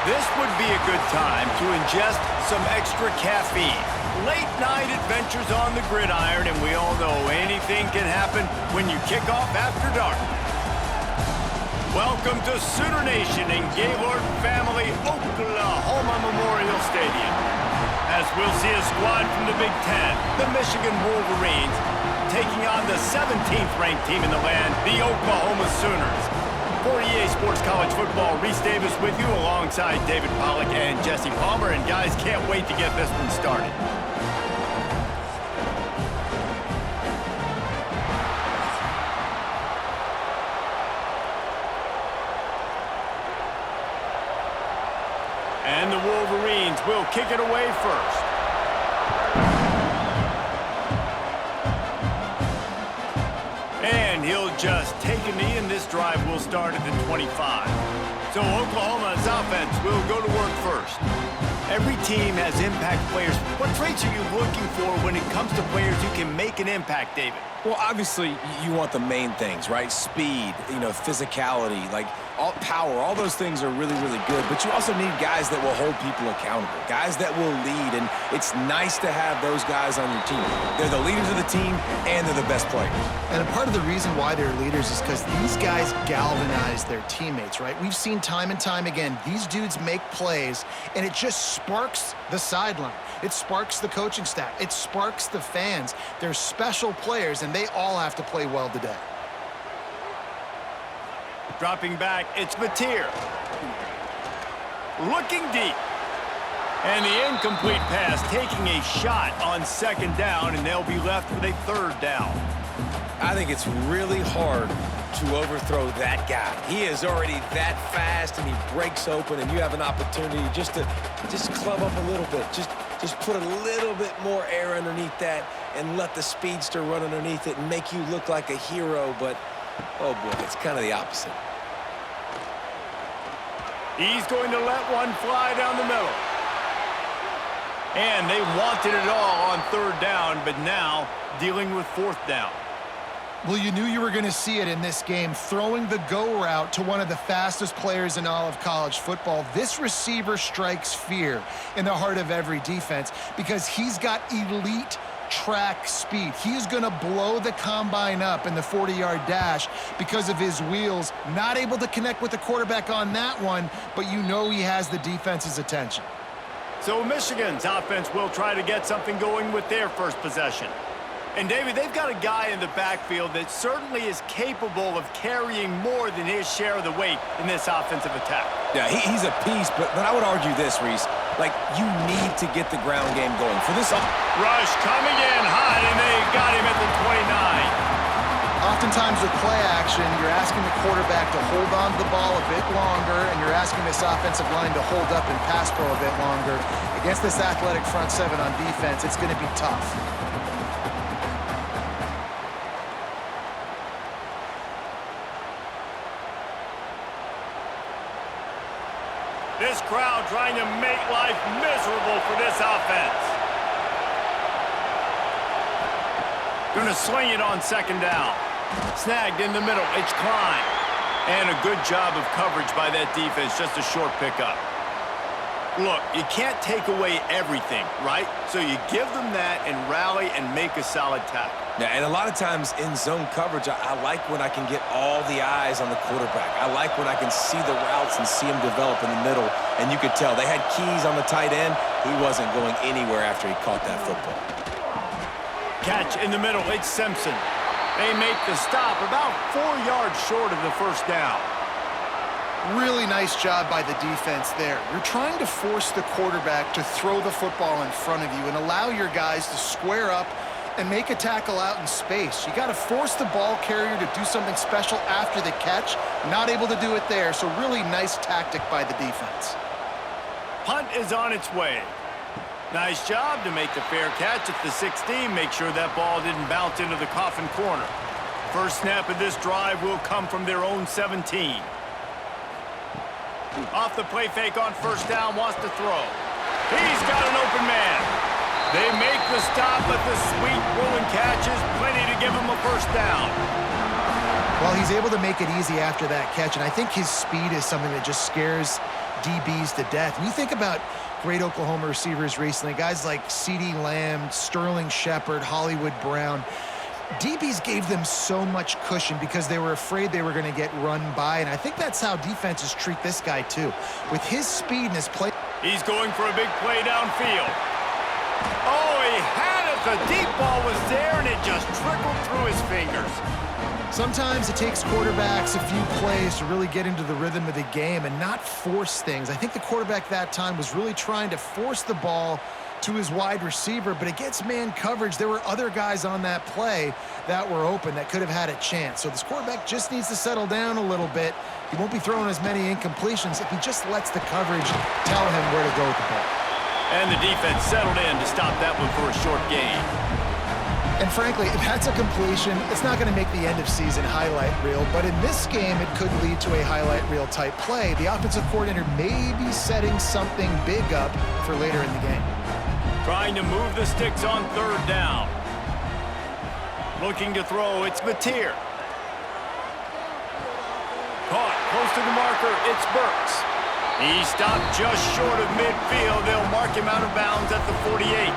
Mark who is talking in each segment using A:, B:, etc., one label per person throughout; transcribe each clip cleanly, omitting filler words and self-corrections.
A: This would be a good time to ingest some extra caffeine. Late night adventures on the gridiron, and we all know anything can happen when you kick off after dark. Welcome to Sooner Nation in Gaylord Family, Oklahoma Memorial Stadium. As we'll see a squad from the Big Ten, the Michigan Wolverines, taking on the 17th ranked team in the land, the Oklahoma Sooners. For EA Sports College Football, Reese Davis with you alongside David Pollack and Jesse Palmer. And guys, can't wait to get this one started. And the Wolverines will kick it away first. And he'll just take a knee, and this drive will start at the 25. So Oklahoma's offense will go to work first. Every team has impact players. What traits are you looking for when it comes to players who can make an impact, David?
B: Well, obviously, you want the main things, right? Speed, physicality, all power, all those things are really, really good. But you also need guys that will hold people accountable, guys that will lead. And it's nice to have those guys on your team. They're the leaders of the team, and they're the best players.
C: And a part of the reason why they're leaders is because these guys galvanize their teammates, right? We've seen time and time again, these dudes make plays, and it just sparks the sideline. It sparks the coaching staff. It sparks the fans. They're special players, and they all have to play well today.
A: Dropping back, it's Mateer. Looking deep. And the incomplete pass, taking a shot on second down, and they'll be left with a third down.
B: I think it's really hard to overthrow that guy. He is already that fast, and he breaks open, and you have an opportunity just club up a little bit. Just put a little bit more air underneath that and let the speedster run underneath it and make you look like a hero, but, oh boy, it's kind of the opposite.
A: He's going to let one fly down the middle. And they wanted it all on third down, but now dealing with fourth down.
C: Well, you knew you were going to see it in this game, throwing the go route to one of the fastest players in all of college football. This receiver strikes fear in the heart of every defense because he's got elite track speed. He is going to blow the combine up in the 40-yard dash because of his wheels. Not able to connect with the quarterback on that one, but you know he has the defense's attention.
A: So Michigan's offense will try to get something going with their first possession. And, David, they've got a guy in the backfield that certainly is capable of carrying more than his share of the weight in this offensive attack.
B: Yeah, he's a piece, but I would argue this, Reese. You need to get the ground game going. For this
A: rush coming in hot, and they got him at the 29.
C: Oftentimes with play action, you're asking the quarterback to hold on to the ball a bit longer, and you're asking this offensive line to hold up and pass pro a bit longer. Against this athletic front seven on defense, it's going to be tough.
A: This crowd trying to make life miserable for this offense. Going to sling it on second down. Snagged in the middle. It's Klein. And a good job of coverage by that defense. Just a short pickup. Look, you can't take away everything, right? So you give them that and rally and make a solid tackle.
B: Yeah, and a lot of times in zone coverage, I like when I can get all the eyes on the quarterback. I like when I can see the routes and see them develop in the middle. And you could tell they had keys on the tight end. He wasn't going anywhere after he caught that football.
A: Catch in the middle. It's Simpson. They make the stop about 4 yards short of the first down.
C: Really nice job by the defense there. You're trying to force the quarterback to throw the football in front of you and allow your guys to square up and make a tackle out in space. You got to force the ball carrier to do something special after the catch. Not able to do it there, so really nice tactic by the defense.
A: Punt is on its way. Nice job to make the fair catch at the 16. Make sure that ball didn't bounce into the coffin corner. First snap of this drive will come from their own 17. Off the play fake on first down, wants to throw. He's got an open man. They make the stop, but the sweet rolling catch is plenty to give him a first down.
C: Well, he's able to make it easy after that catch, and I think his speed is something that just scares DBs to death. And you think about great Oklahoma receivers recently, guys like CeeDee Lamb, Sterling Shepard, Hollywood Brown. DBs gave them so much cushion because they were afraid they were going to get run by, and I think that's how defenses treat this guy too. With his speed and his play.
A: He's going for a big play downfield. Oh, he had it. The deep ball was there, and it just trickled through his fingers.
C: Sometimes it takes quarterbacks a few plays to really get into the rhythm of the game and not force things. I think the quarterback that time was really trying to force the ball to his wide receiver, but against man coverage, there were other guys on that play that were open that could have had a chance. So this quarterback just needs to settle down a little bit. He won't be throwing as many incompletions if he just lets the coverage tell him where to go with the ball.
A: And the defense settled in to stop that one for a short gain.
C: And frankly, if that's a completion, it's not going to make the end-of-season highlight reel, but in this game, it could lead to a highlight reel type play. The offensive coordinator may be setting something big up for later in the game.
A: Trying to move the sticks on third down. Looking to throw, it's Mateer. Caught close to the marker, it's Burks. He stopped just short of midfield. They'll mark him out of bounds at the 48.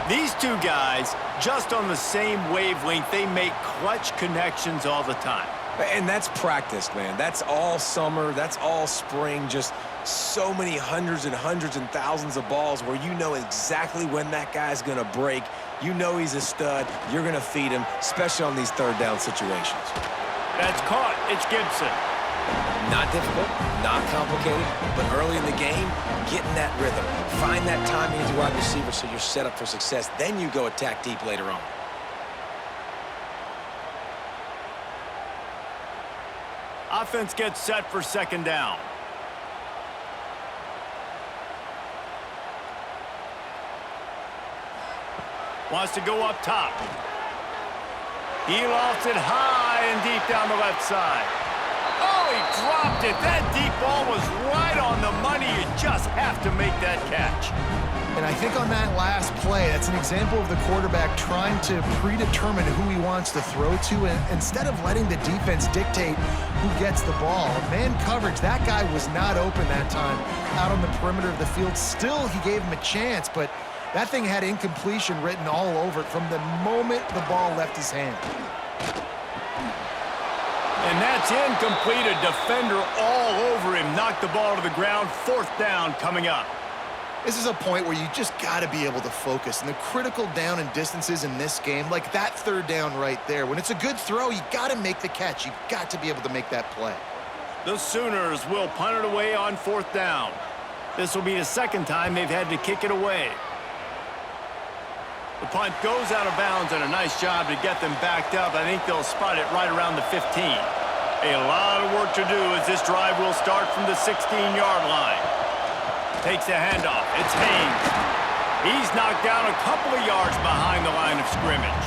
A: These two guys, just on the same wavelength, they make clutch connections all the time.
B: And that's practiced, man. That's all summer. That's all spring. Just so many hundreds and thousands of balls where you know exactly when that guy's going to break. You know he's a stud. You're going to feed him, especially on these third down situations.
A: That's caught. It's Gibson.
B: Not difficult, not complicated, but early in the game, get in that rhythm. Find that timing as your wide receiver so you're set up for success. Then you go attack deep later on.
A: Offense gets set for second down. Wants to go up top. He lofts it high and deep down the left side. Oh, he dropped it. That deep ball was right on the money. You just have to make that catch.
C: And I think on that last play, that's an example of the quarterback trying to predetermine who he wants to throw to, and instead of letting the defense dictate who gets the ball. Man coverage, that guy was not open that time out on the perimeter of the field. Still, he gave him a chance, but that thing had incompletion written all over it from the moment the ball left his hand.
A: And that's incomplete. A defender all over him. Knocked the ball to the ground. Fourth down coming up.
C: This is a point where you just got to be able to focus. And the critical down and distances in this game, like that third down right there, when it's a good throw, you got to make the catch. You got to be able to make that play.
A: The Sooners will punt it away on fourth down. This will be the second time they've had to kick it away. The punt goes out of bounds, and a nice job to get them backed up. I think they'll spot it right around the 15. A lot of work to do as this drive will start from the 16-yard line. Takes the handoff. It's Haynes. He's knocked down a couple of yards behind the line of scrimmage.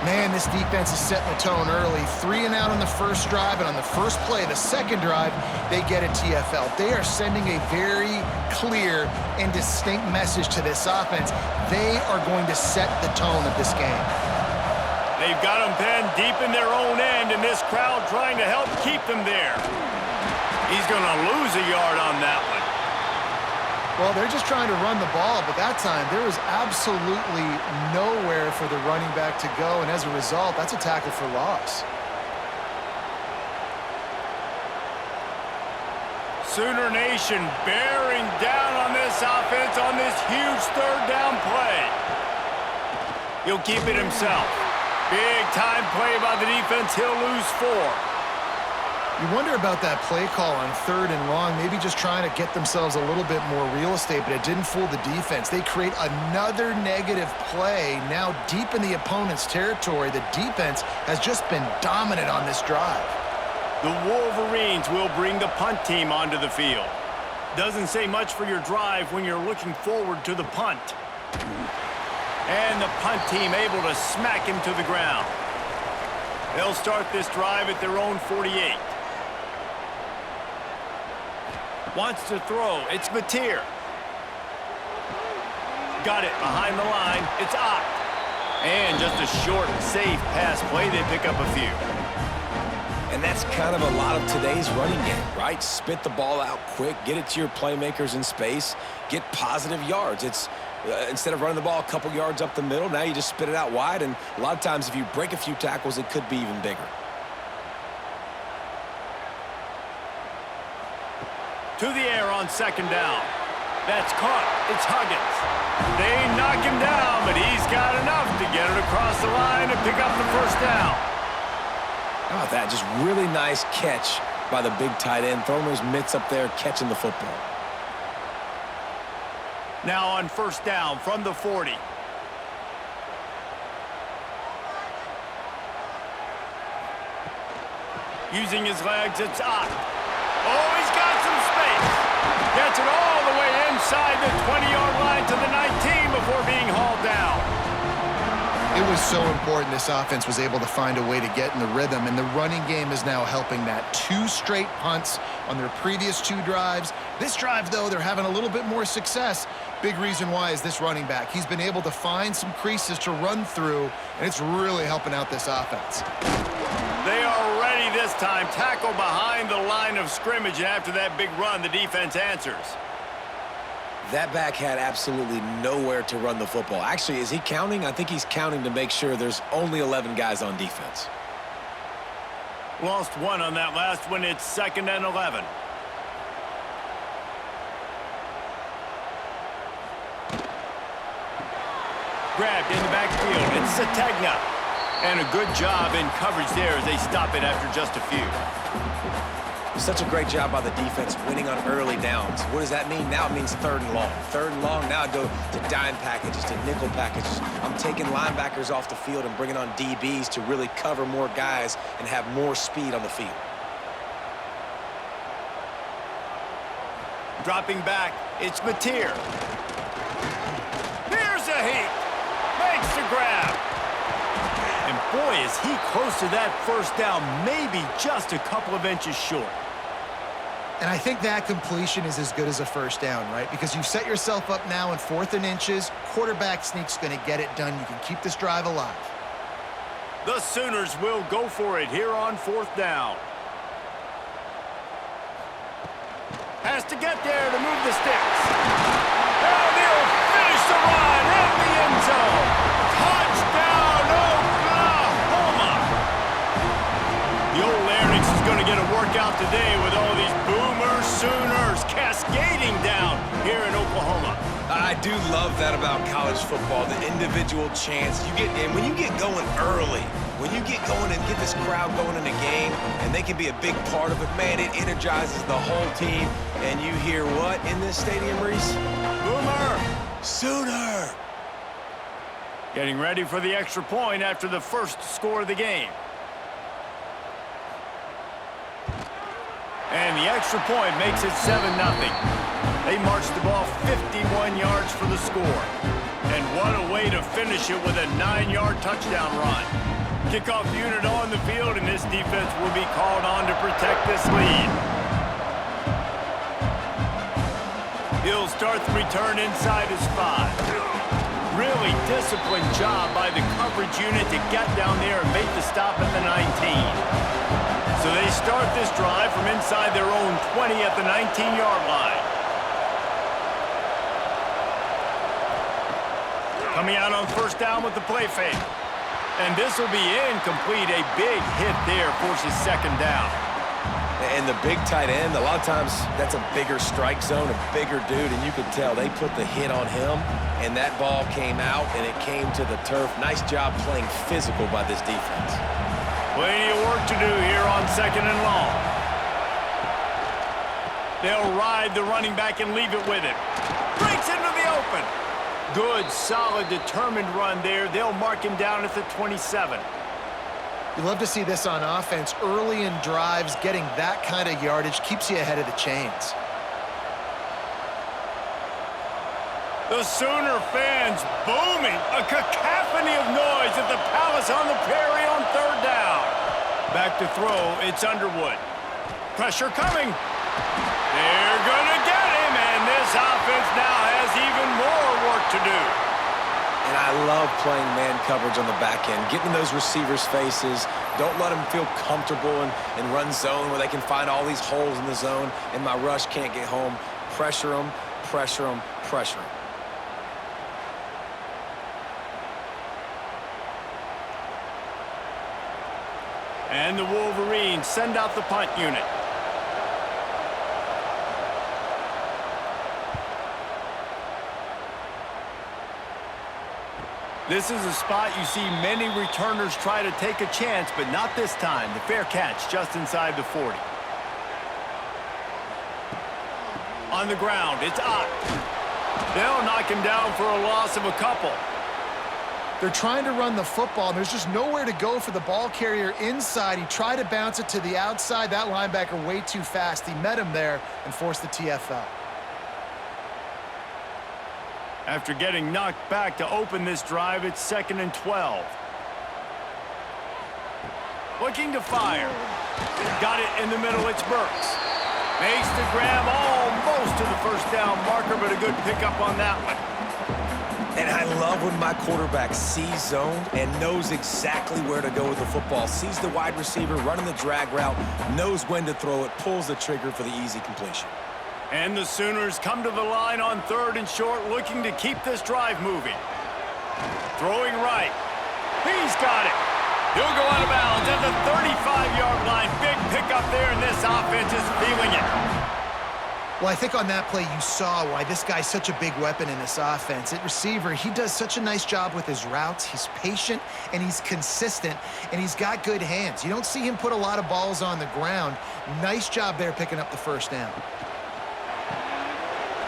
C: Man, this defense is setting the tone early. 3 and out on the first drive, and on the first play, the second drive, they get a TFL. They are sending a very clear and distinct message to this offense. They are going to set the tone of this game.
A: They've got them pinned deep in their own end, and this crowd trying to help keep them there. He's going to lose a yard on that one.
C: Well, they're just trying to run the ball, but that time there was absolutely nowhere for the running back to go, and as a result, that's a tackle for loss.
A: Sooner Nation bearing down on this offense on this huge third down play. He'll keep it himself. Big time play by the defense. He'll lose 4.
C: You wonder about that play call on third and long, maybe just trying to get themselves a little bit more real estate, but it didn't fool the defense. They create another negative play now deep in the opponent's territory. The defense has just been dominant on this drive.
A: The Wolverines will bring the punt team onto the field. Doesn't say much for your drive when you're looking forward to the punt. And the punt team able to smack him to the ground. They'll start this drive at their own 48. Wants to throw. It's Mateer. Got it behind the line. It's Ott. And just a short, safe pass play. They pick up a few.
B: And that's that's kind of a lot of today's running game, right? Spit the ball out quick, get it to your playmakers in space, get positive yards. It's instead of running the ball a couple yards up the middle, now you just spit it out wide, and a lot of times if you break a few tackles, it could be even bigger.
A: To the air on second down. That's caught. It's Huggins. They knock him down, but he's got enough to get it across the line and pick up the first down.
B: How about that? Just really nice catch by the big tight end, throwing those mitts up there, catching the football.
A: Now on first down from the 40. Using his legs, it's Ott. Oh, he's got some space. Gets it all the way inside the 20-yard line to the 19 before being hauled down.
C: It was so important this offense was able to find a way to get in the rhythm, and the running game is now helping that. 2 straight punts on their previous 2 drives. This drive, though, they're having a little bit more success. Big reason why is this running back. He's been able to find some creases to run through, and it's really helping out this offense.
A: They are ready this time. Tackle behind the line of scrimmage, and after that big run, the defense answers.
B: That back had absolutely nowhere to run the football. Actually, is he counting? I think he's counting to make sure there's only 11 guys on defense.
A: Lost 1 on that last one. It's 2nd and 11. Grabbed in the backfield. It's Sategna. And a good job in coverage there as they stop it after just a few.
B: Such a great job by the defense winning on early downs. What does that mean? Now it means 3rd and long. 3rd and long, now I go to dime packages, to nickel packages. I'm taking linebackers off the field and bringing on DBs to really cover more guys and have more speed on the field.
A: Dropping back, it's Mateer. Here's a heap. Makes the grab. And boy, is he close to that first down, maybe just a couple of inches short.
C: And I think that completion is as good as a first down, right? Because you've set yourself up now in 4th and inches. Quarterback sneak's going to get it done. You can keep this drive alive.
A: The Sooners will go for it here on 4th down. Has to get there to move the sticks. And he'll finish the run in the end zone. Touchdown, Oklahoma! The old Larynx is going to get a workout today with all these Boomer Sooners cascading down here in Oklahoma.
B: I do love that about college football, the individual chance you get. And when you get going early, when you get going and get this crowd going in a game, and they can be a big part of it, man, it energizes the whole team. And you hear what in this stadium, Reese?
A: Boomer!
B: Sooner!
A: Getting ready for the extra point after the first score of the game. And the extra point makes it 7-0. They marched the ball 51 yards for the score. And what a way to finish it with a 9-yard touchdown run. Kickoff unit on the field, and this defense will be called on to protect this lead. He'll start the return inside his 5. Really disciplined job by the coverage unit to get down there and make the stop at the 19. So they start this drive from inside their own 20 at the 19-yard line. Coming out on first down with the play fake. And this will be incomplete. A big hit there forces 2nd down.
B: And the big tight end, a lot of times that's a bigger strike zone, a bigger dude, and you could tell they put the hit on him, and that ball came out, and it came to the turf. Nice job playing physical by this defense.
A: Plenty of work to do here on 2nd and long. They'll ride the running back and leave it with him. Breaks into the open. Good, solid, determined run there. They'll mark him down at the 27.
C: You love to see this on offense. Early in drives, getting that kind of yardage keeps you ahead of the chains.
A: The Sooner fans booming. A cacophony of noise at the Palace on the Prairie on 3rd down. Back to throw, it's Underwood. Pressure coming. They're going to get him, and this offense now has even more work to do.
B: And I love playing man coverage on the back end, getting in those receivers' faces. Don't let them feel comfortable in run zone where they can find all these holes in the zone and my rush can't get home. Pressure them, pressure them, pressure them.
A: And the Wolverines send out the punt unit. This is a spot you see many returners try to take a chance, but not this time. The fair catch just inside the 40. On the ground, it's Ott. They'll knock him down for a loss of a couple.
C: They're trying to run the football, and there's just nowhere to go for the ball carrier inside. He tried to bounce it to the outside. That linebacker way too fast. He met him there and forced the TFL.
A: After getting knocked back to open this drive, it's 2nd and 12. Looking to fire. Got it in the middle, it's Burks. Makes the grab almost to the first down marker, but a good pickup on that one.
B: And I love when my quarterback sees zone and knows exactly where to go with the football. Sees the wide receiver running the drag route, knows when to throw it, pulls the trigger for the easy completion.
A: And the Sooners come to the line on 3rd and short, looking to keep this drive moving. Throwing right. He's got it. He'll go out of bounds at the 35-yard line. Big pickup there, and this offense is feeling it.
C: Well, I think on that play you saw why this guy's such a big weapon in this offense. At receiver, he does such a nice job with his routes. He's patient, and he's consistent, and he's got good hands. You don't see him put a lot of balls on the ground. Nice job there picking up the first down.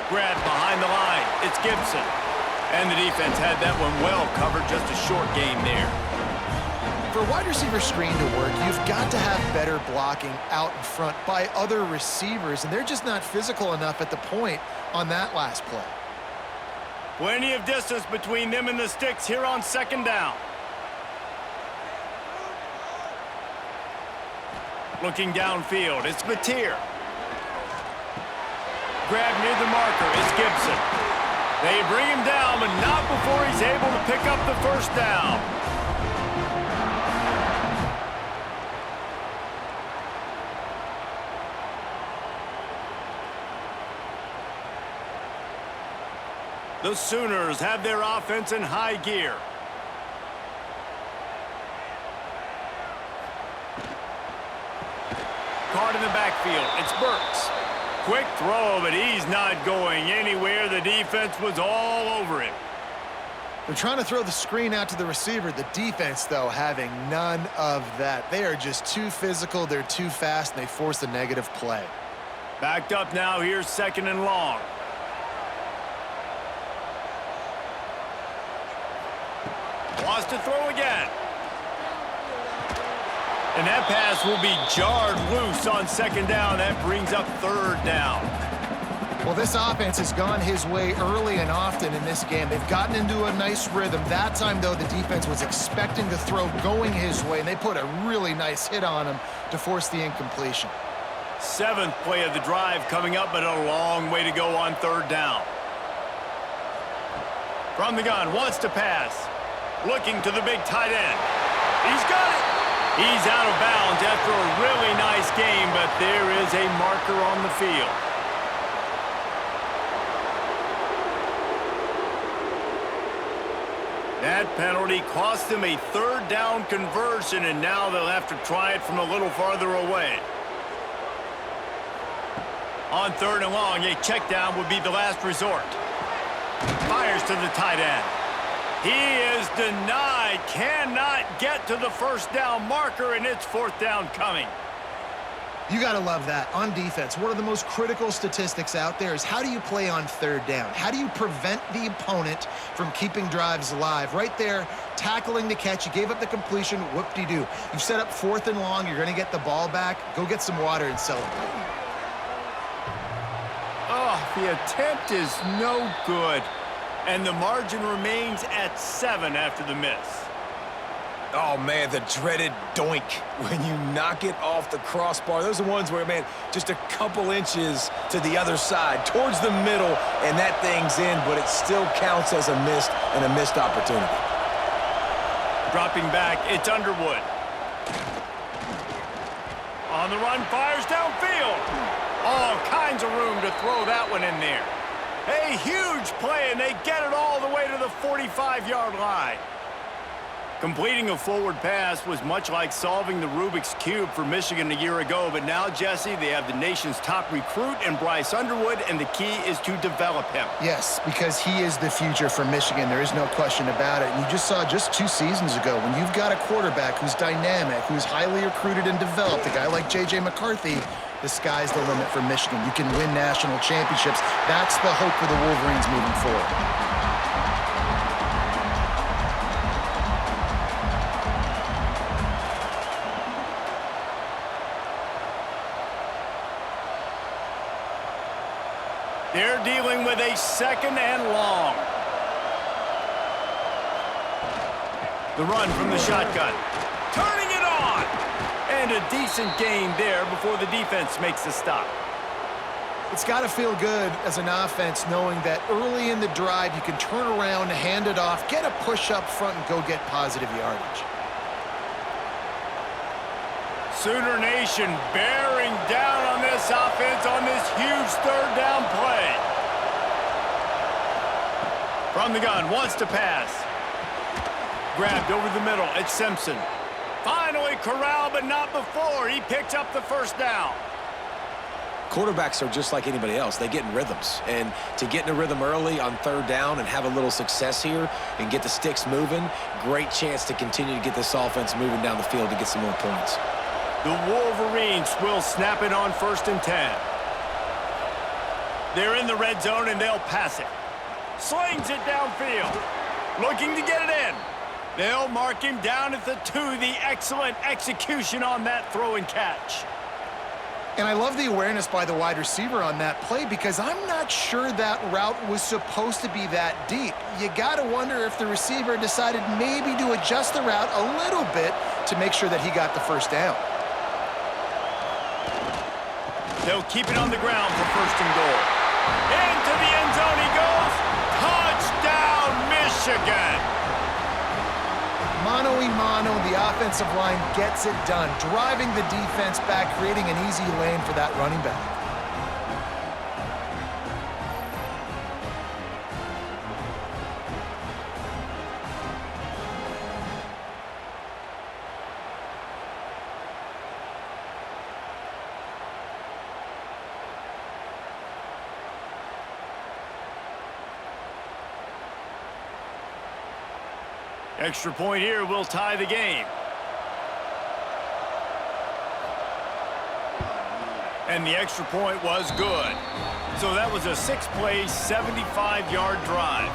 A: Grab behind the line. It's Gibson. And the defense had that one well covered. Just a short gain there.
C: For a wide receiver screen to work, you've got to have better blocking out in front by other receivers, and they're just not physical enough at the point on that last play.
A: Plenty of distance between them and the sticks here on 2nd down. Looking downfield, it's Mateer. Grab near the marker is Gibson. They bring him down, but not before he's able to pick up the first down. The Sooners have their offense in high gear. Caught in the backfield, it's Burks. Quick throw, but he's not going anywhere. The defense was all over him.
C: They're trying to throw the screen out to the receiver. The defense, though, having none of that. They are just too physical, they're too fast, and they force a negative play.
A: Backed up now, here's 2nd and long. Wants to throw again. And that pass will be jarred loose on 2nd down. That brings up 3rd down.
C: Well, this offense has gone his way early and often in this game. They've gotten into a nice rhythm. That time, though, the defense was expecting the throw going his way, and they put a really nice hit on him to force the incompletion.
A: 7th play of the drive coming up, but a long way to go on 3rd down. From the gun, wants to pass. Looking to the big tight end. He's got it. He's out of bounds after a really nice game, but there is a marker on the field. That penalty cost them a 3rd down conversion, and now they'll have to try it from a little farther away. On 3rd and long, a check down would be the last resort. Fires to the tight end. He is denied, cannot get to the first down marker, and it's 4th down coming.
C: You got to love that. On defense, one of the most critical statistics out there is how do you play on 3rd down? How do you prevent the opponent from keeping drives alive? Right there, tackling the catch. You gave up the completion, whoop-de-doo. You've set up 4th and long. You're going to get the ball back. Go get some water and celebrate.
A: Oh, the attempt is no good. And the margin remains at 7 after the miss.
B: Oh, man, the dreaded doink when you knock it off the crossbar. Those are ones where, man, just a couple inches to the other side, towards the middle, and that thing's in, but it still counts as a missed opportunity.
A: Dropping back, it's Underwood. On the run, fires downfield. All kinds of room to throw that one in there. A huge play, and they get it all the way to the 45-yard line. Completing a forward pass was much like solving the Rubik's Cube for Michigan a year ago, but now, Jesse, they have the nation's top recruit in Bryce Underwood, and the key is to develop him.
C: Yes, because he is the future for Michigan. There is no question about it. And you just saw just 2 seasons ago, when you've got a quarterback who's dynamic, who's highly recruited and developed, a guy like J.J. McCarthy, the sky's the limit for Michigan. You can win national championships. That's the hope for the Wolverines moving forward.
A: They're dealing with a 2nd and long. The run from the shotgun. Turning it on! And a decent gain there before the defense makes the stop.
C: It's got to feel good as an offense knowing that early in the drive you can turn around, hand it off, get a push up front, and go get positive yardage.
A: Sooner Nation bearing down on this offense on this huge 3rd down play. From the gun, wants to pass. Grabbed over the middle, it's Simpson. Finally corralled, but not before. He picked up the 1st down.
B: Quarterbacks are just like anybody else. They get in rhythms. And to get in a rhythm early on 3rd down and have a little success here and get the sticks moving, great chance to continue to get this offense moving down the field to get some more points.
A: The Wolverines will snap it on 1st and 10. They're in the red zone, and they'll pass it. Slings it downfield. Looking to get it in. They'll mark him down at the 2. The excellent execution on that throw and catch.
C: And I love the awareness by the wide receiver on that play because I'm not sure that route was supposed to be that deep. You got to wonder if the receiver decided maybe to adjust the route a little bit to make sure that he got the 1st down.
A: They'll keep it on the ground for 1st and goal. Into the end zone he goes. Touchdown, Michigan.
C: Mano-a-mano, the offensive line gets it done, driving the defense back, creating an easy lane for that running back.
A: Extra point here will tie the game. And the extra point was good. So that was a 6-play, 75-yard drive.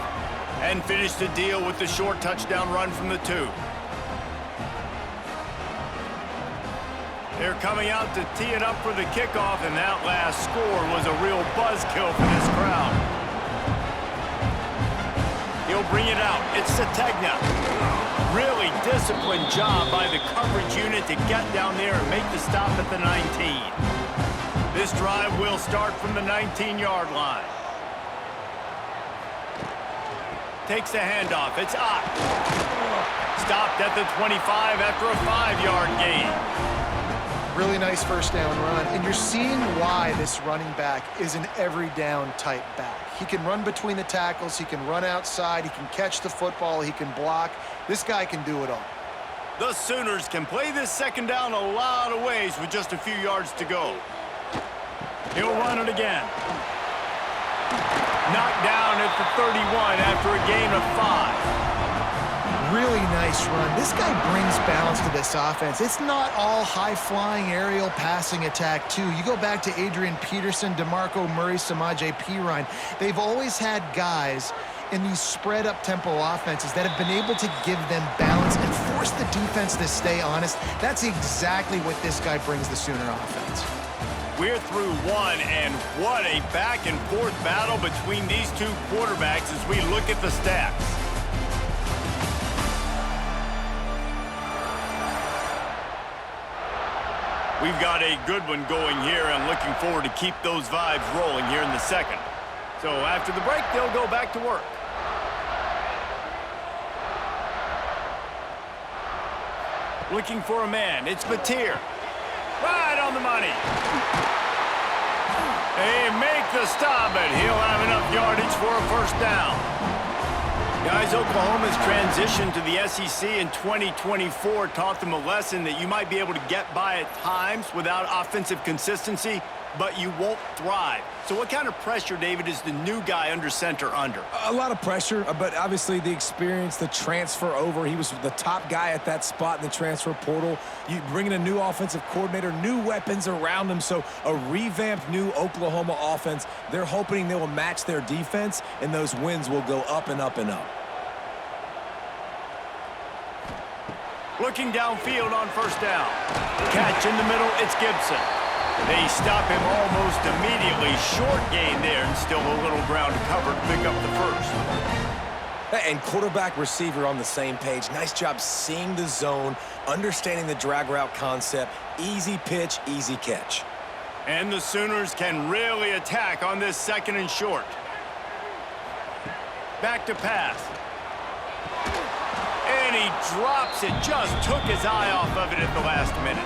A: And finished the deal with the short touchdown run from the 2. They're coming out to tee it up for the kickoff, and that last score was a real buzzkill for this crowd. He'll bring it out. It's Sategna. Really disciplined job by the coverage unit to get down there and make the stop at the 19. This drive will start from the 19-yard line. Takes the handoff. It's Ott. Stopped at the 25 after a 5-yard gain.
C: Really nice 1st down run, and you're seeing why this running back is an every down type back. He can run between the tackles, he can run outside, he can catch the football, he can block. This guy can do it all.
A: The Sooners can play this 2nd down a lot of ways with just a few yards to go. He'll run it again. Knocked down at the 31 after a gain of 5.
C: Really nice run. This guy brings balance to this offense. It's not all high-flying aerial passing attack, too. You go back to Adrian Peterson, DeMarco Murray, Samaje Perine. They've always had guys in these spread-up tempo offenses that have been able to give them balance and force the defense to stay honest. That's exactly what this guy brings the Sooner offense.
A: We're through 1, and what a back-and-forth battle between these 2 quarterbacks as we look at the stats. We've got a good one going here and looking forward to keep those vibes rolling here in the second. So after the break, they'll go back to work. Looking for a man. It's Mateer. Right on the money. They make the stop, but he'll have enough yardage for a first down. Guys, Oklahoma's transition to the SEC in 2024 taught them a lesson that you might be able to get by at times without offensive consistency, but you won't thrive. So what kind of pressure, David, is the new guy under center under?
B: A lot of pressure, but obviously the experience, the transfer over. He was the top guy at that spot in the transfer portal. You bring in a new offensive coordinator, new weapons around him, so a revamped new Oklahoma offense. They're hoping they will match their defense, and those wins will go up and up and up.
A: Looking downfield on first down. Catch in the middle, it's Gibson. They stop him almost immediately. Short gain there and still a little ground to cover to pick up the first.
B: And quarterback receiver on the same page. Nice job seeing the zone, understanding the drag route concept. Easy pitch, easy catch.
A: And the Sooners can really attack on this second and short. Back to pass. And he drops it. Just took his eye off of it at the last minute.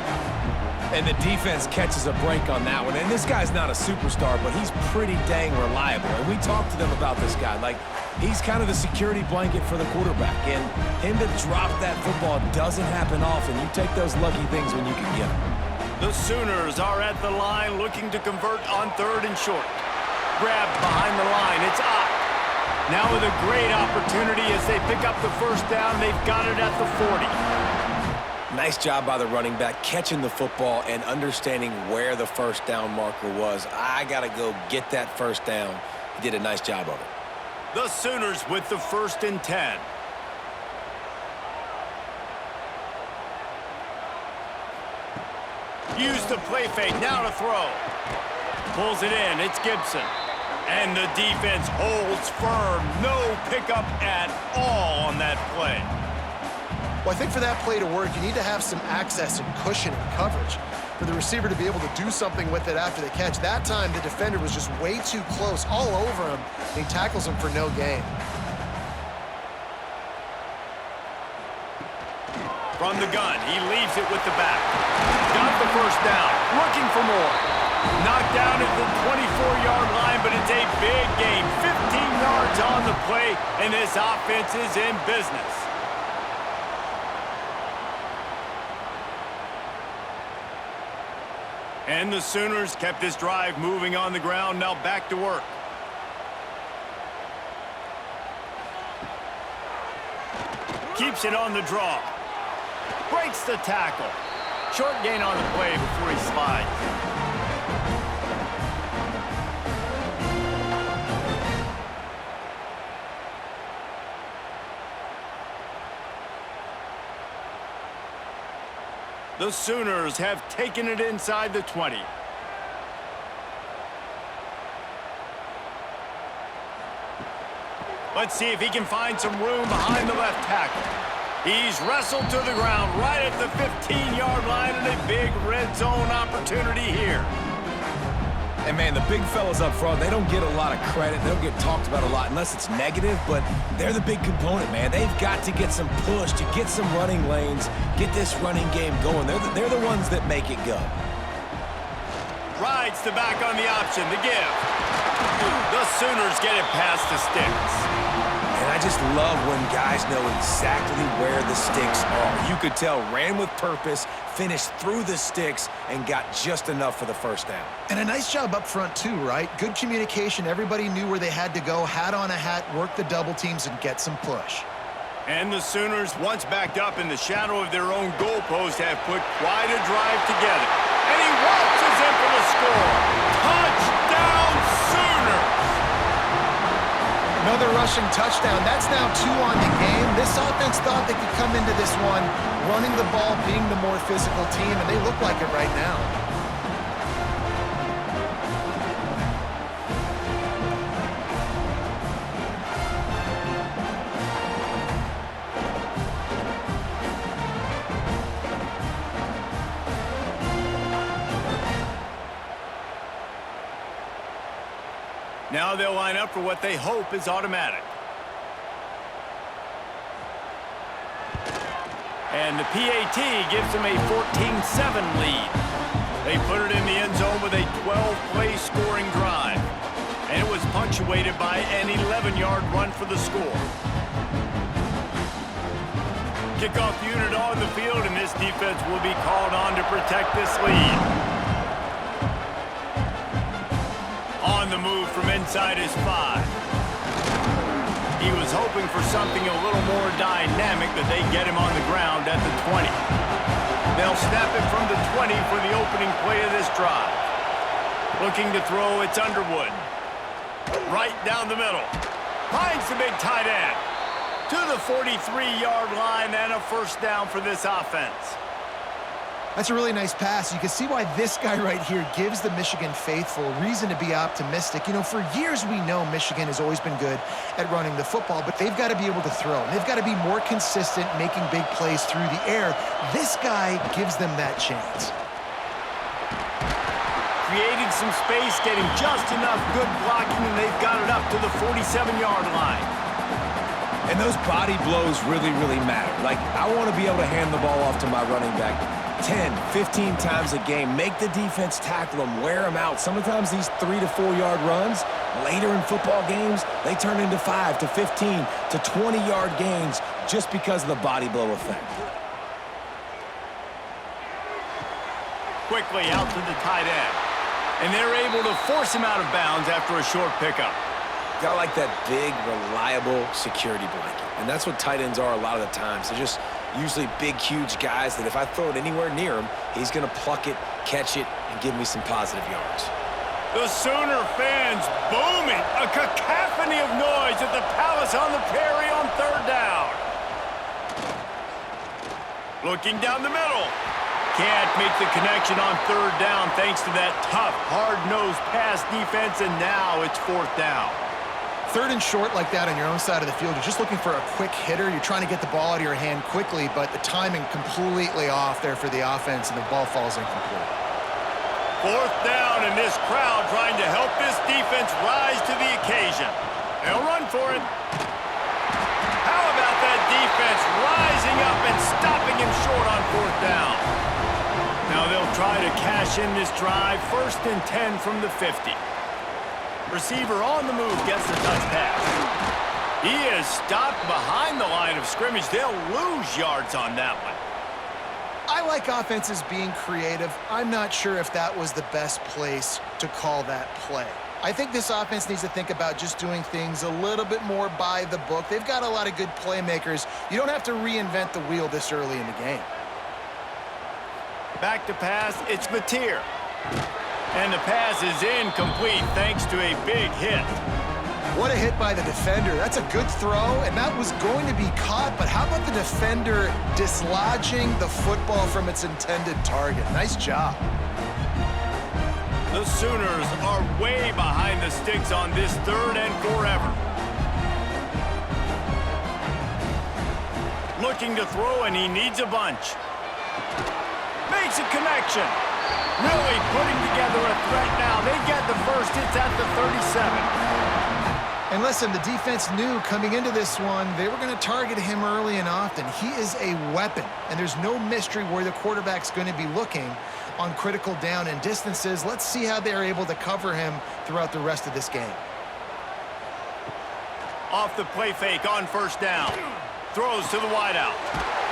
B: And the defense catches a break on that one. And this guy's not a superstar, but he's pretty dang reliable. And we talked to them about this guy. Like, he's kind of the security blanket for the quarterback. And him to drop that football doesn't happen often. You take those lucky things when you can get them.
A: The Sooners are at the line looking to convert on third and short. Grabbed behind the line. It's Ott. Now with a great opportunity as they pick up the first down. They've got it at the 40.
B: Nice job by the running back, catching the football and understanding where the first down marker was. I got to go get that first down. He did a nice job of it.
A: The Sooners with the 1st and 10. Use the play fake, now to throw. Pulls it in, it's Gibson. And the defense holds firm. No pickup at all on that play.
C: Well, I think for that play to work, you need to have some access and cushion and coverage. For the receiver to be able to do something with it after the catch, that time the defender was just way too close, all over him, and he tackles him for no gain.
A: From the gun, he leaves it with the back. Got the first down, looking for more. Knocked down at the 24-yard line, but it's a big gain. 15 yards on the play, and this offense is in business. And the Sooners kept this drive moving on the ground. Now back to work. Keeps it on the draw. Breaks the tackle. Short gain on the play before he slides. The Sooners have taken it inside the 20. Let's see if he can find some room behind the left tackle. He's wrestled to the ground right at the 15-yard line, and a big red zone opportunity here.
B: And, man, the big fellas up front, they don't get a lot of credit. They don't get talked about a lot unless it's negative, but they're the big component, man. They've got to get some push, to get some running lanes, get this running game going. They're the ones that make it go.
A: Rides the back on the option, the give. The Sooners get it past the sticks.
B: And I just love when guys know exactly where the sticks are. You could tell, ran with purpose, finished through the sticks, and got just enough for the first down.
C: And a nice job up front, too, right? Good communication. Everybody knew where they had to go, hat on a hat, work the double teams, and get some push.
A: And the Sooners, once backed up in the shadow of their own goalpost, have put quite a drive together. And he waltzes in for the score. Touchdown, Sooners!
C: Another rushing touchdown. That's now 2 on the game. This offense thought they could come into this one running the ball, being the more physical team, and they look like it right now.
A: Now they'll line up for what they hope is automatic. And the PAT gives them a 14-7 lead. They put it in the end zone with a 12-play scoring drive. And it was punctuated by an 11-yard run for the score. Kickoff unit on the field, and this defense will be called on to protect this lead. On the move from inside his 5. He was hoping for something a little more dynamic, but they get him on the ground at the 20. They'll snap it from the 20 for the opening play of this drive. Looking to throw, it's Underwood. Right down the middle. Finds the big tight end. To the 43-yard line and a first down for this offense.
C: That's a really nice pass. You can see why this guy right here gives the Michigan faithful reason to be optimistic. You know, for years we know Michigan has always been good at running the football, but they've got to be able to throw. They've got to be more consistent making big plays through the air. This guy gives them that chance.
A: Creating some space, getting just enough good blocking, and they've got it up to the 47-yard line.
B: And those body blows really, really matter. Like, I want to be able to hand the ball off to my running back 10, 15 times a game. Make the defense tackle them, wear them out. Sometimes these 3 to 4 yard runs, later in football games, they turn into 5 to 15 to 20-yard gains just because of the body blow effect.
A: Quickly out to the tight end. And they're able to force him out of bounds after a short pickup.
B: Got like that big, reliable security blanket. And that's what tight ends are a lot of the times. They're just usually big, huge guys that if I throw it anywhere near him, he's going to pluck it, catch it, and give me some positive yards.
A: The Sooner fans booming. A cacophony of noise at the Palace on the Prairie on third down. Looking down the middle. Can't make the connection on third down thanks to that tough, hard-nosed pass defense, and now it's fourth down.
C: Third and short like that on your own side of the field, you're just looking for a quick hitter. You're trying to get the ball out of your hand quickly, but the timing completely off there for the offense, and the ball falls incomplete.
A: Fourth down, and this crowd trying to help this defense rise to the occasion. They'll run for it. How about that defense rising up and stopping him short on fourth down? Now they'll try to cash in this drive. 1st and 10 from the 50. Receiver on the move gets the touch pass. He is stopped behind the line of scrimmage. They'll lose yards on that one.
C: I like offenses being creative. I'm not sure if that was the best place to call that play. I think this offense needs to think about just doing things a little bit more by the book. They've got a lot of good playmakers. You don't have to reinvent the wheel this early in the game.
A: Back to pass, it's Mateer. And the pass is incomplete thanks to a big hit.
C: What a hit by the defender. That's a good throw, and that was going to be caught, but how about the defender dislodging the football from its intended target? Nice job.
A: The Sooners are way behind the sticks on this 3rd and forever. Looking to throw, and he needs a bunch. Makes a connection. Really putting together a threat now. They get the first. It's at the 37.
C: And listen, the defense knew coming into this one, they were going to target him early and often. He is a weapon, and there's no mystery where the quarterback's going to be looking on critical down and distances. Let's see how they're able to cover him throughout the rest of this game.
A: Off the play fake on 1st down. Throws to the wideout.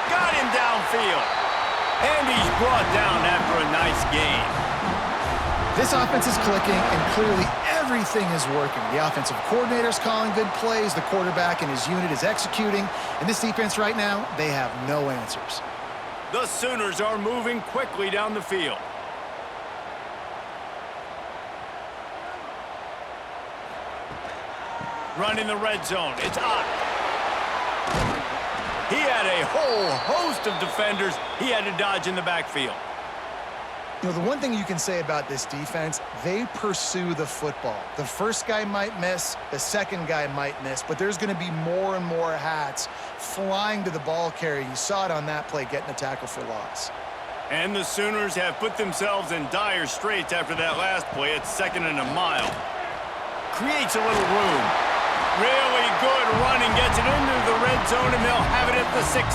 A: Got him downfield. And he's brought down after a nice game.
C: This offense is clicking, and clearly everything is working. The offensive coordinator's calling good plays. The quarterback and his unit is executing. And this defense right now, they have no answers.
A: The Sooners are moving quickly down the field. Run in the red zone. It's Ott. He had a whole host of defenders he had to dodge in the backfield.
C: You know, the one thing you can say about this defense, they pursue the football. The first guy might miss, the second guy might miss, but there's going to be more and more hats flying to the ball carrier. You saw it on that play, getting a tackle for loss.
A: And the Sooners have put themselves in dire straits after that last play. It's 2nd and a mile. creates a little room. Really good running, gets it into the red zone, and they'll have it at the 16.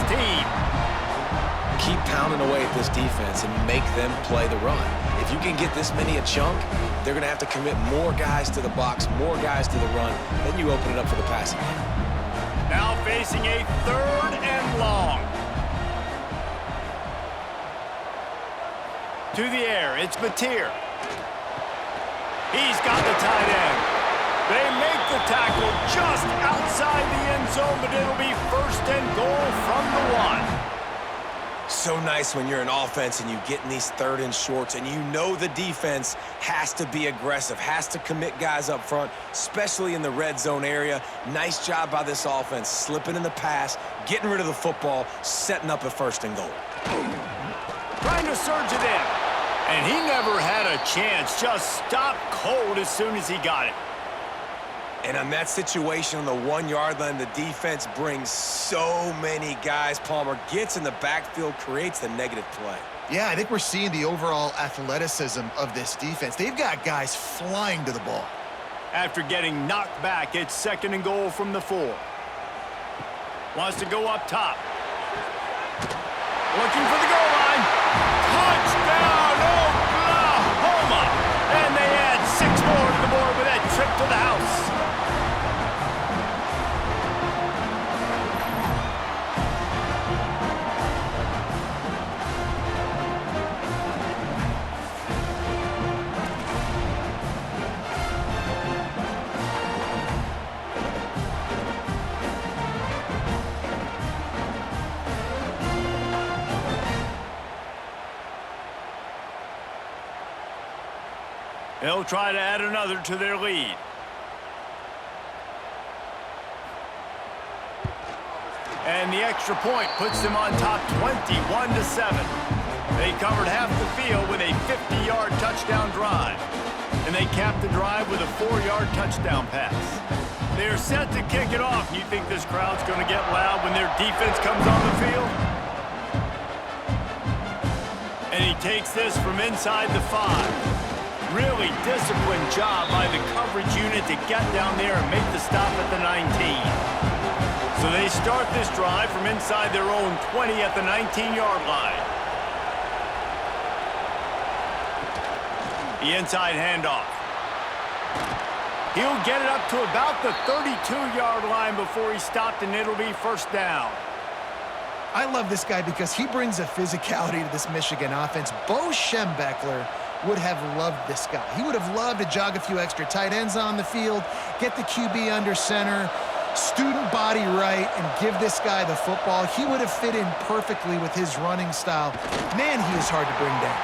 B: Keep pounding away at this defense and make them play the run. If you can get this many a chunk, they're going to have to commit more guys to the box, more guys to the run. Then you open it up for the passing game.
A: Now facing a 3rd and long. To the air, it's Mateer. He's got the tight end. They make the tackle just outside the end zone, but it'll be 1st and goal from the 1.
B: So nice when you're an offense and you get in these 3rd and shorts and you know the defense has to be aggressive, has to commit guys up front, especially in the red zone area. Nice job by this offense, slipping in the pass, getting rid of the football, setting up a 1st and goal.
A: Trying to surge it in. And he never had a chance, just stopped cold as soon as he got it.
B: And on that situation on the 1-yard line, the defense brings so many guys. Palmer gets in the backfield, creates the negative play.
C: Yeah, I think we're seeing the overall athleticism of this defense. They've got guys flying to the ball.
A: After getting knocked back, it's 2nd and goal from the 4. Wants to go up top. Looking for the goal line. Touchdown, Oklahoma! And they add 6 more to the board with that trip to the house. They'll try to add another to their lead. And the extra point puts them on top 21-7. They covered half the field with a 50-yard touchdown drive. And they capped the drive with a 4-yard touchdown pass. They're set to kick it off. You think this crowd's going to get loud when their defense comes on the field? And he takes this from inside the 5. Really disciplined job by the coverage unit to get down there and make the stop at the 19. So they start this drive from inside their own 20 at the 19-yard line. The inside handoff. He'll get it up to about the 32-yard line before he stopped, and it'll be 1st down.
C: I love this guy because he brings a physicality to this Michigan offense. Bo Schembechler would have loved this guy. He would have loved to jog a few extra tight ends on the field, get the QB under center, student body right, and give this guy the football. He would have fit in perfectly with his running style. Man, he is hard to bring down.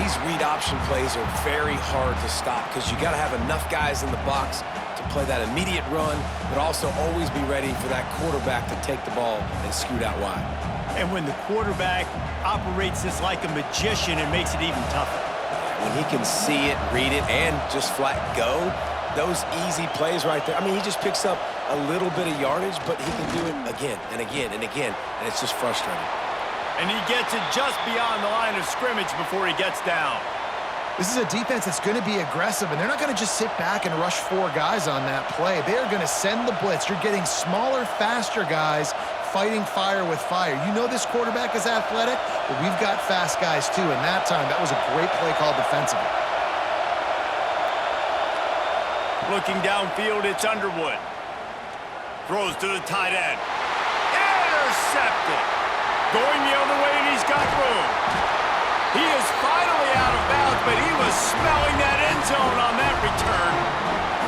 B: These read option plays are very hard to stop because you got to have enough guys in the box to play that immediate run, but also always be ready for that quarterback to take the ball and scoot out wide.
A: And when the quarterback operates this like a magician, it makes it even tougher.
B: When he can see it, read it, and just flat go, those easy plays right there. I mean, he just picks up a little bit of yardage, but he can do it again and again and again, and it's just frustrating.
A: And he gets it just beyond the line of scrimmage before he gets down.
C: This is a defense that's going to be aggressive, and they're not going to just sit back and rush 4 guys on that play. They're going to send the blitz. You're getting smaller, faster guys fighting fire with fire. You know this quarterback is athletic, but we've got fast guys too, and that time, that was a great play call defensively.
A: Looking downfield, it's Underwood. Throws to the tight end. Intercepted. Going the other way, and he's got room. He is finally out of bounds, but he was smelling that end zone on that return.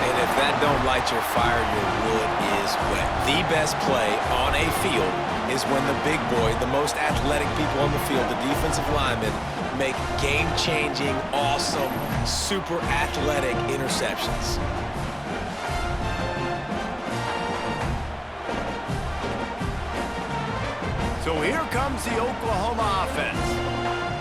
B: And if that don't light your fire, your wood is wet. The best play on a field is when the big boy, the most athletic people on the field, the defensive linemen, make game-changing, awesome, super athletic interceptions.
A: So here comes the Oklahoma offense.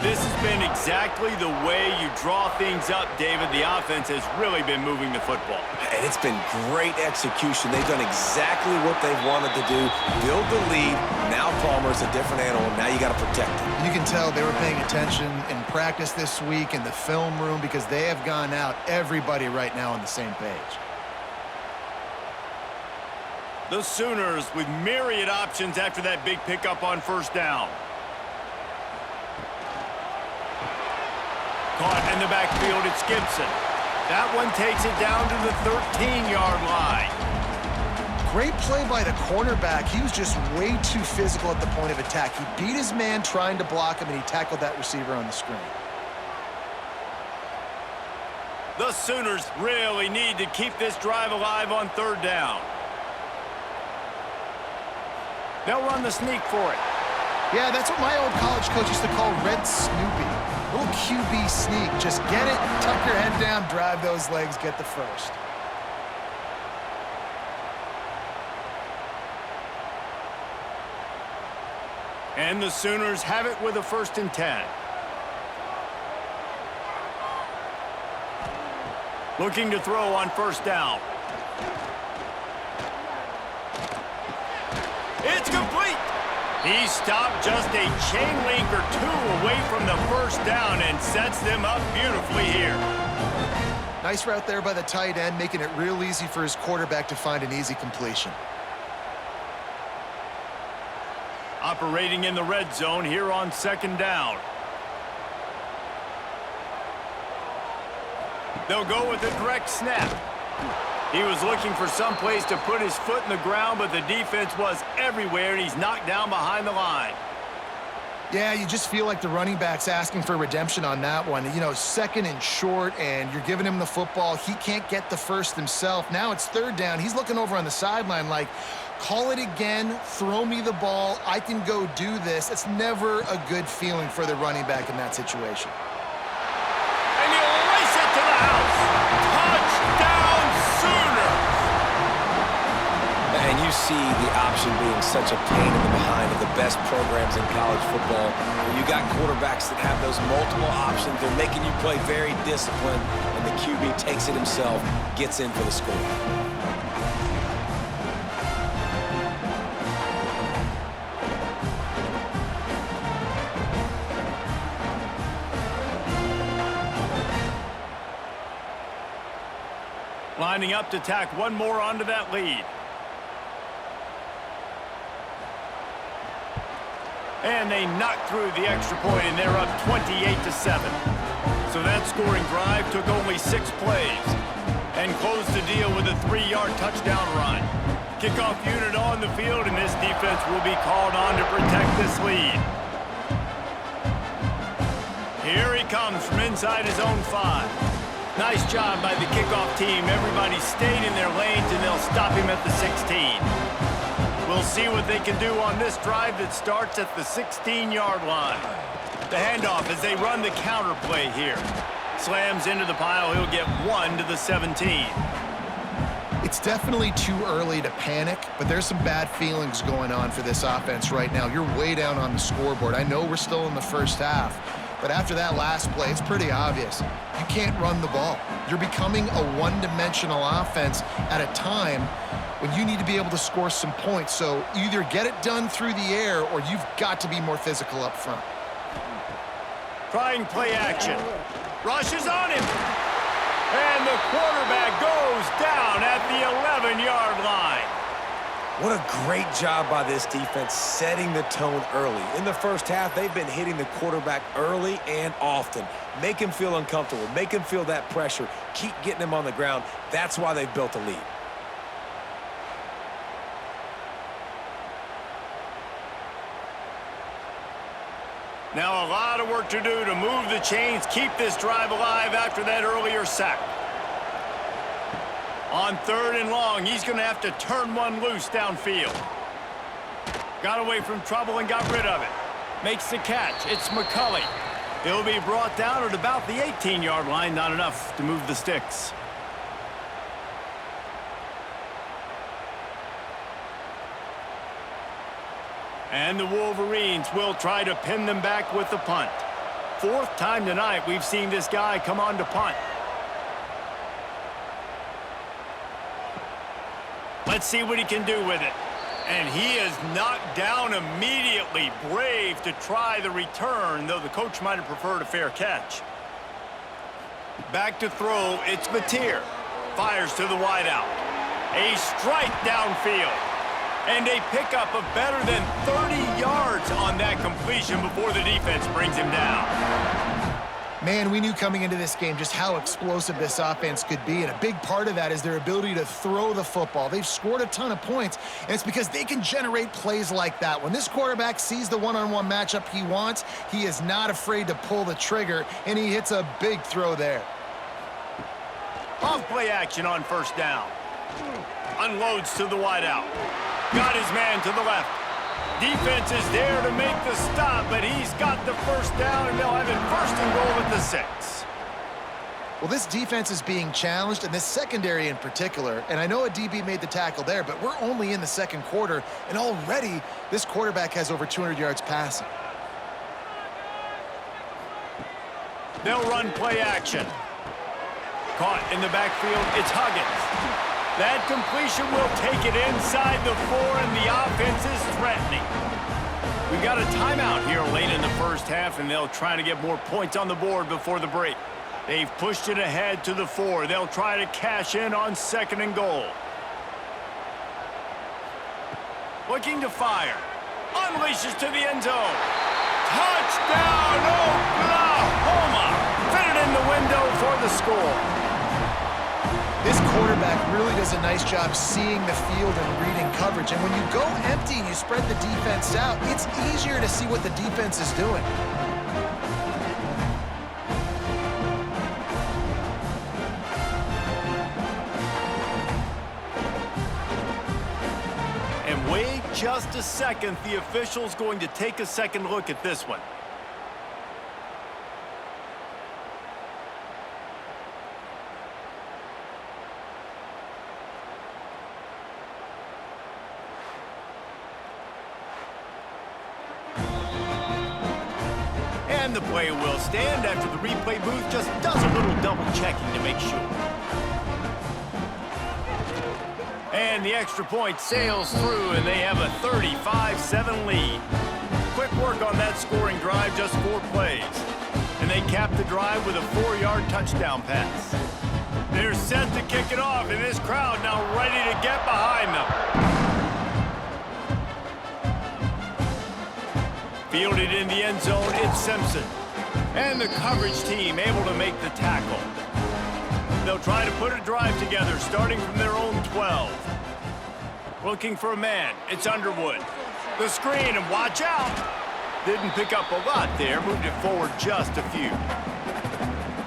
A: This has been exactly the way you draw things up, David. The offense has really been moving the football.
B: And it's been great execution. They've done exactly what they've wanted to do. Build the lead. Now Palmer's a different animal. Now you got to protect him.
C: You can tell they were paying attention in practice this week in the film room because they have gone out everybody right now on the same page.
A: The Sooners with myriad options after that big pickup on first down. Caught in the backfield, it's Gibson. That one takes it down to the 13-yard line.
C: Great play by the cornerback. He was just way too physical at the point of attack. He beat his man trying to block him, and he tackled that receiver on the screen.
A: The Sooners really need to keep this drive alive on third down. They'll run the sneak for it.
C: Yeah, that's what my old college coach used to call Red Snoopy. Little QB sneak. Just get it, tuck your head down, drive those legs, get the first.
A: And the Sooners have it with a 1st and 10. Looking to throw on first down. It's complete. He stopped just a chain link or two away from the first down and sets them up beautifully here.
C: Nice route there by the tight end, making it real easy for his quarterback to find an easy completion.
A: Operating in the red zone here on 2nd down. They'll go with a direct snap. He was looking for some place to put his foot in the ground, but the defense was everywhere, and he's knocked down behind the line.
C: Yeah, you just feel like the running back's asking for redemption on that one. You know, 2nd and short, and you're giving him the football. He can't get the first himself. Now it's 3rd down. He's looking over on the sideline like, call it again, throw me the ball, I can go do this. It's never a good feeling for the running back in that situation.
A: And he'll race it to the house. Touchdown, Sooners!
B: And you see the option being such a pain in the behind of the best programs in college football. When you got quarterbacks that have those multiple options, they're making you play very disciplined, and the QB takes it himself, gets in for the score.
A: Lining up to tack one more onto that lead. And they knock through the extra point, and they're up 28-7. So that scoring drive took only 6 plays and closed the deal with a 3-yard touchdown run. Kickoff unit on the field, and this defense will be called on to protect this lead. Here he comes from inside his own 5. Nice job by the kickoff team. Everybody stayed in their lanes, and they'll stop him at the 16. We'll see what they can do on this drive that starts at the 16-yard line. The handoff as they run the counter play here. Slams into the pile. He'll get 1 to the 17.
C: It's definitely too early to panic, but there's some bad feelings going on for this offense right now. You're way down on the scoreboard. I know we're still in the first half, but after that last play, it's pretty obvious. You can't run the ball. You're becoming a one-dimensional offense at a time when you need to be able to score some points. So either get it done through the air or you've got to be more physical up front.
A: Trying play action. Rushes on him. And the quarterback goes down at the 11-yard line.
B: What a great job by this defense setting the tone early. In the first half, they've been hitting the quarterback early and often. Make him feel uncomfortable. Make him feel that pressure. Keep getting him on the ground. That's why they've built a lead.
A: Now a lot of work to do to move the chains, keep this drive alive after that earlier sack. On 3rd and long, he's going to have to turn one loose downfield. Got away from trouble and got rid of it. Makes the catch. It's McCulley. He'll be brought down at about the 18-yard line. Not enough to move the sticks. And the Wolverines will try to pin them back with the punt. fourth time tonight we've seen this guy come on to punt. Let's see what he can do with it. And he is knocked down immediately. Brave to try the return, though the coach might have preferred a fair catch. Back to throw, it's Mateer. Fires to the wideout. A strike downfield. And a pickup of better than 30 yards on that completion before the defense brings him down.
C: Man, we knew coming into this game just how explosive this offense could be, and a big part of that is their ability to throw the football. They've scored a ton of points, and it's because they can generate plays like that. When this quarterback sees the one-on-one matchup he wants, he is not afraid to pull the trigger, and he hits a big throw there.
A: Off play action on first down. Unloads to the wideout. Got his man to the left. Defense is there to make the stop, but he's got the first down, and they'll have it first and goal at the 6.
C: Well, this defense is being challenged, and this secondary in particular, and I know a DB made the tackle there, but we're only in the second quarter, and already this quarterback has over 200 yards passing.
A: They'll run play action. Caught in the backfield, it's Huggins. That completion will take it inside the 4, and the offense is threatening. We've got a timeout here late in the first half, and they'll try to get more points on the board before the break. They've pushed it ahead to the 4. They'll try to cash in on second and goal. Looking to fire. Unleashes to the end zone. Touchdown, Oklahoma! Fitted in the window for the score.
C: This quarterback really does a nice job seeing the field and reading coverage. And when you go empty and you spread the defense out, it's easier to see what the defense is doing.
A: And wait just a second. The official's going to take a second look at this one. And the play will stand after the replay booth just does a little double checking to make sure. And the extra point sails through, and they have a 35-7 lead. Quick work on that scoring drive, just 4 plays. And they cap the drive with a 4-yard touchdown pass. They're set to kick it off, and this crowd now ready to get behind them. Fielded in the end zone, it's Simpson. And the coverage team able to make the tackle. They'll try to put a drive together, starting from their own 12. Looking for a man, it's Underwood. The screen, and watch out! Didn't pick up a lot there, moved it forward just a few.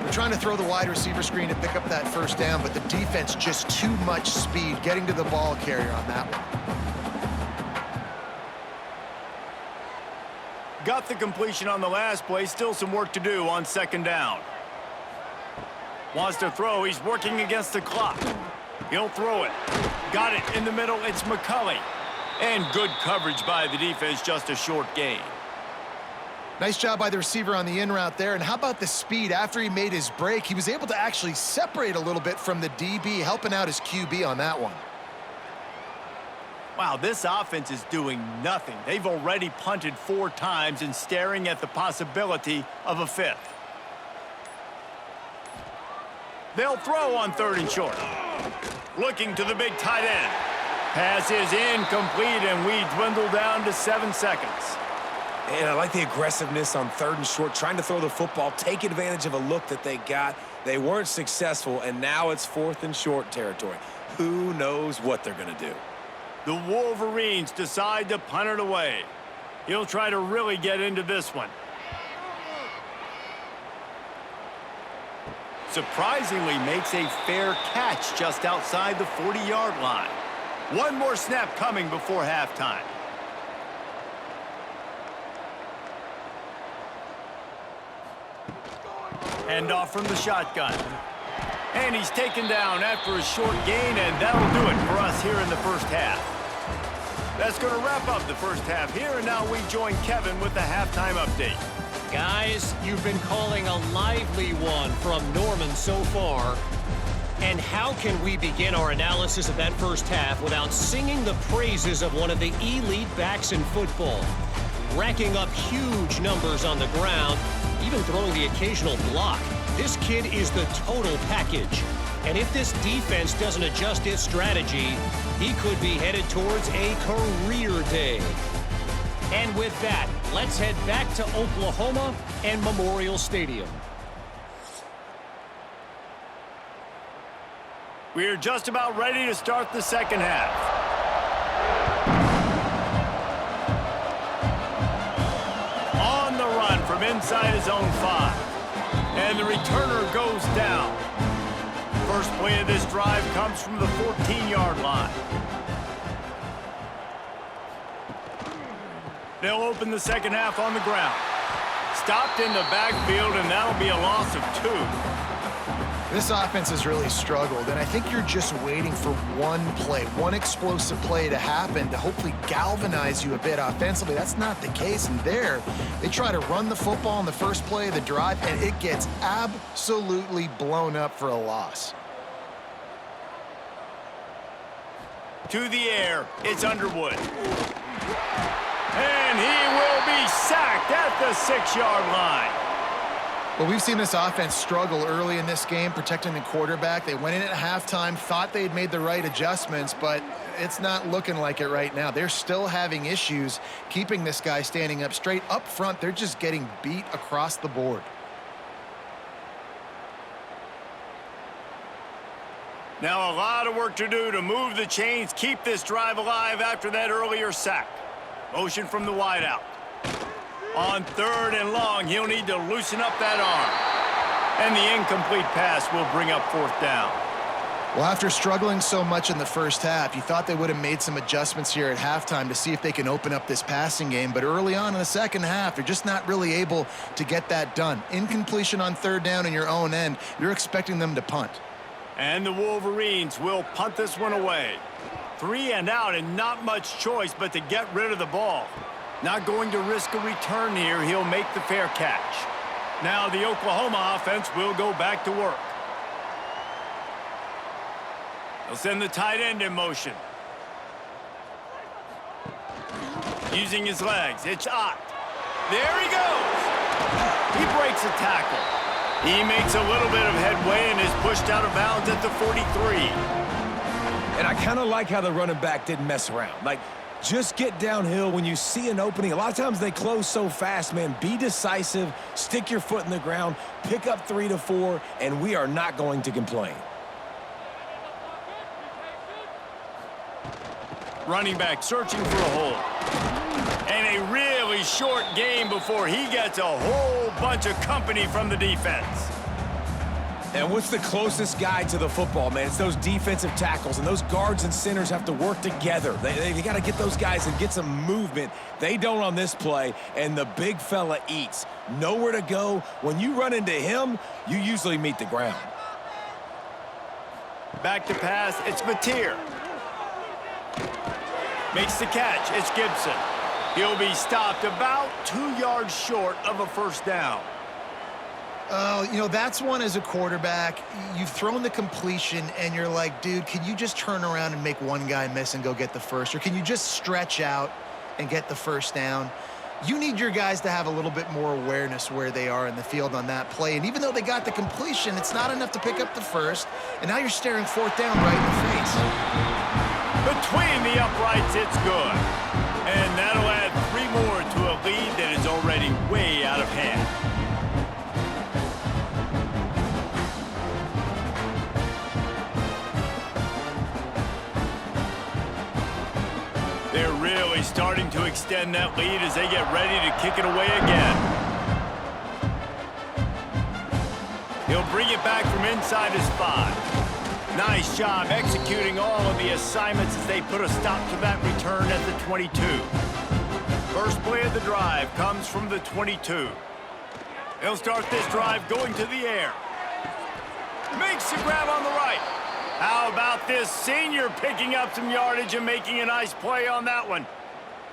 C: We're trying to throw the wide receiver screen to pick up that first down, but the defense just too much speed getting to the ball carrier on that one.
A: Got the completion on the last play, still some work to do on second down. Wants to throw, he's working against the clock. He'll throw it. Got it in the middle, it's McCulley. And good coverage by the defense, just a short gain.
C: Nice job by the receiver on the in route there, and how about the speed? After he made his break, he was able to actually separate a little bit from the DB, helping out his QB on that one.
A: Wow, this offense is doing nothing. They've already punted 4 times and staring at the possibility of a 5th. They'll throw on 3rd and short. Looking to the big tight end. Pass is incomplete, and we dwindle down to 7 seconds.
B: And I like the aggressiveness on 3rd and short, trying to throw the football, take advantage of a look that they got. They weren't successful, and now it's 4th and short territory. Who knows what they're going to do?
A: The Wolverines decide to punt it away. He'll try to really get into this one. Surprisingly makes a fair catch just outside the 40-yard line. One more snap coming before halftime. Hand off from the shotgun. And he's taken down after a short gain, and that'll do it for us here in the first half. That's going to wrap up the first half here, and now we join Kevin with the halftime update.
D: Guys, you've been calling a lively one from Norman so far. And how can we begin our analysis of that first half without singing the praises of one of the elite backs in football? Racking up huge numbers on the ground, even throwing the occasional block. This kid is the total package. And if this defense doesn't adjust its strategy, he could be headed towards a career day. And with that, let's head back to Oklahoma and Memorial Stadium.
A: We're just about ready to start the second half. On the run from inside his own 5. And the returner goes down. First play of this drive comes from the 14-yard line. They'll open the second half on the ground. Stopped in the backfield, and that'll be a loss of 2.
C: This offense has really struggled, and I think you're just waiting for one play, one explosive play to happen to hopefully galvanize you a bit offensively. That's not the case, and there, they try to run the football on the first play of the drive, and it gets absolutely blown up for a loss.
A: To the air, it's Underwood. And he will be sacked at the 6-yard line.
C: Well, we've seen this offense struggle early in this game, protecting the quarterback. They went in at halftime, thought they had made the right adjustments, but it's not looking like it right now. They're still having issues keeping this guy standing up straight. Up front, they're just getting beat across the board.
A: Now a lot of work to do to move the chains, keep this drive alive after that earlier sack. Motion from the wideout. On 3rd and long, he'll need to loosen up that arm. And the incomplete pass will bring up 4th down.
C: Well, after struggling so much in the first half, you thought they would have made some adjustments here at halftime to see if they can open up this passing game. But early on in the second half, they're just not really able to get that done. Incompletion on 3rd down in your own end, you're expecting them to punt.
A: And the Wolverines will punt this one away. 3 and out, and not much choice but to get rid of the ball. Not going to risk a return here. He'll make the fair catch. Now the Oklahoma offense will go back to work. They'll send the tight end in motion. Using his legs, it's Ott. There he goes. He breaks a tackle. He makes a little bit of headway and is pushed out of bounds at the 43.
B: And I kind of like how the running back didn't mess around. Like, just get downhill when you see an opening. A lot of times they close so fast, man. Be decisive, stick your foot in the ground, pick up 3 to 4, and we are not going to complain.
A: Running back searching for a hole. And a really short game before he gets a whole bunch of company from the defense.
B: And what's the closest guy to the football, man? It's those defensive tackles, and those guards and centers have to work together. They got to get those guys and get some movement. They don't on this play, and the big fella eats. Nowhere to go. When you run into him, you usually meet the ground.
A: Back to pass, it's Mateer. Makes the catch, it's Gibson. He'll be stopped about 2 yards short of a 1st down.
C: Oh, you know, that's one as a quarterback. You've thrown the completion, and you're like, dude, can you just turn around and make one guy miss and go get the first? Or can you just stretch out and get the 1st down? You need your guys to have a little bit more awareness where they are in the field on that play. And even though they got the completion, it's not enough to pick up the 1st. And now you're staring 4th down right in the face.
A: Between the uprights, it's good. And that'll add 3 more to a lead that is already way out of hand. They're really starting to extend that lead as they get ready to kick it away again. He'll bring it back from inside his 5. Nice job executing all of the assignments as they put a stop to that return at the 22. First play of the drive comes from the 22. He'll start this drive going to the air. Makes the grab on the right. How about this senior picking up some yardage and making a nice play on that one?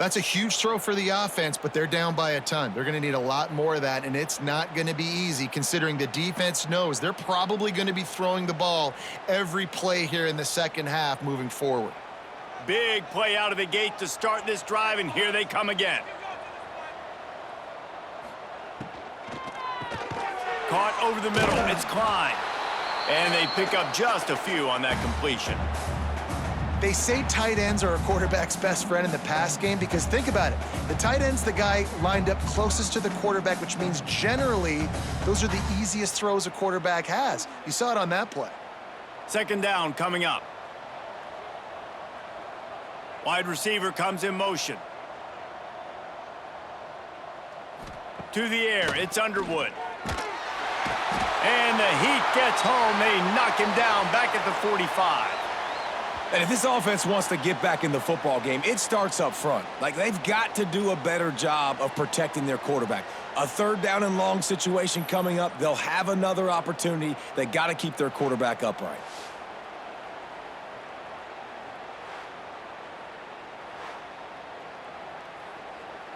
C: That's a huge throw for the offense, but they're down by a ton. They're going to need a lot more of that, and it's not going to be easy considering the defense knows they're probably going to be throwing the ball every play here in the second half moving forward.
A: Big play out of the gate to start this drive, and here they come again. Caught over the middle. It's Klein. And they pick up just a few on that completion.
C: They say tight ends are a quarterback's best friend in the pass game because think about it. The tight end's the guy lined up closest to the quarterback, which means generally those are the easiest throws a quarterback has. You saw it on that play.
A: Second down coming up. Wide receiver comes in motion. To the air, it's Underwood. And the Heat gets home. They knock him down back at the 45.
B: And if this offense wants to get back in the football game, it starts up front. Like, they've got to do a better job of protecting their quarterback. A third down and long situation coming up. They'll have another opportunity. They got to keep their quarterback upright.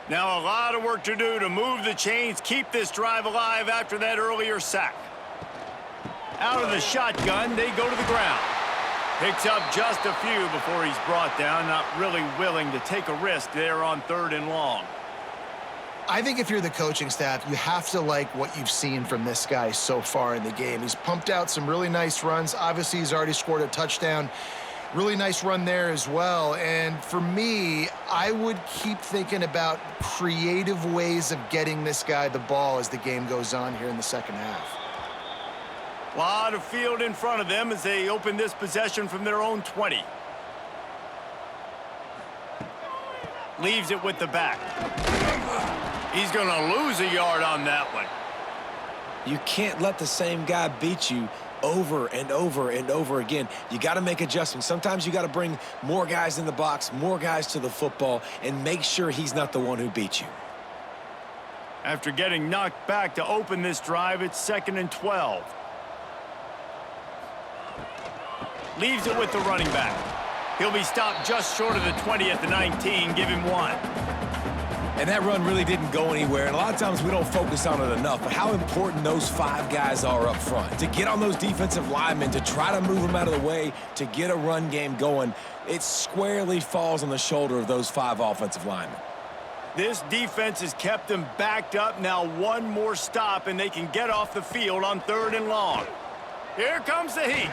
A: Now a lot of work to do to move the chains, keep this drive alive after that earlier sack. Out of the shotgun, they go to the ground. Picks up just a few before he's brought down, not really willing to take a risk there on 3rd and long.
C: I think if you're the coaching staff, you have to like what you've seen from this guy so far in the game. He's pumped out some really nice runs. Obviously, he's already scored a touchdown. Really nice run there as well. And for me, I would keep thinking about creative ways of getting this guy the ball as the game goes on here in the second half.
A: A lot of field in front of them as they open this possession from their own 20. Leaves it with the back. He's going to lose a yard on that one.
B: You can't let the same guy beat you over and over and over again. You got to make adjustments. Sometimes you got to bring more guys in the box, more guys to the football, and make sure he's not the one who beat you.
A: After getting knocked back to open this drive, it's 2nd and 12. Leaves it with the running back. He'll be stopped just short of the 20 at the 19. Give him 1.
B: And that run really didn't go anywhere, and a lot of times we don't focus on it enough, but how important those 5 guys are up front. To get on those defensive linemen, to try to move them out of the way, to get a run game going, it squarely falls on the shoulder of those 5 offensive linemen.
A: This defense has kept them backed up. Now one more stop, and they can get off the field on 3rd and long. Here comes the Heat.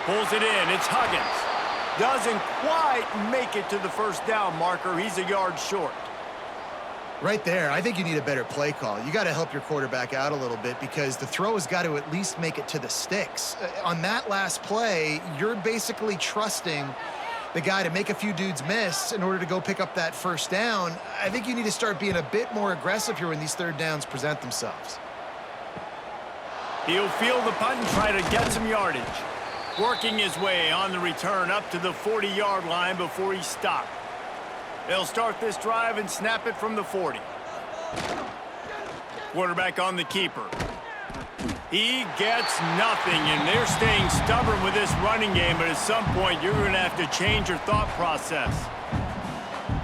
A: Pulls it in. It's Huggins. Doesn't quite make it to the first down marker. He's a yard short.
C: Right there, I think you need a better play call. You got to help your quarterback out a little bit because the throw has got to at least make it to the sticks. On that last play, you're basically trusting the guy to make a few dudes miss in order to go pick up that first down. I think you need to start being a bit more aggressive here when these 3rd downs present themselves.
A: He'll field the punt and try to get some yardage. Working his way on the return up to the 40-yard line before he's stopped. They'll start this drive and snap it from the 40. Quarterback on the keeper. He gets nothing, and they're staying stubborn with this running game, but at some point you're going to have to change your thought process.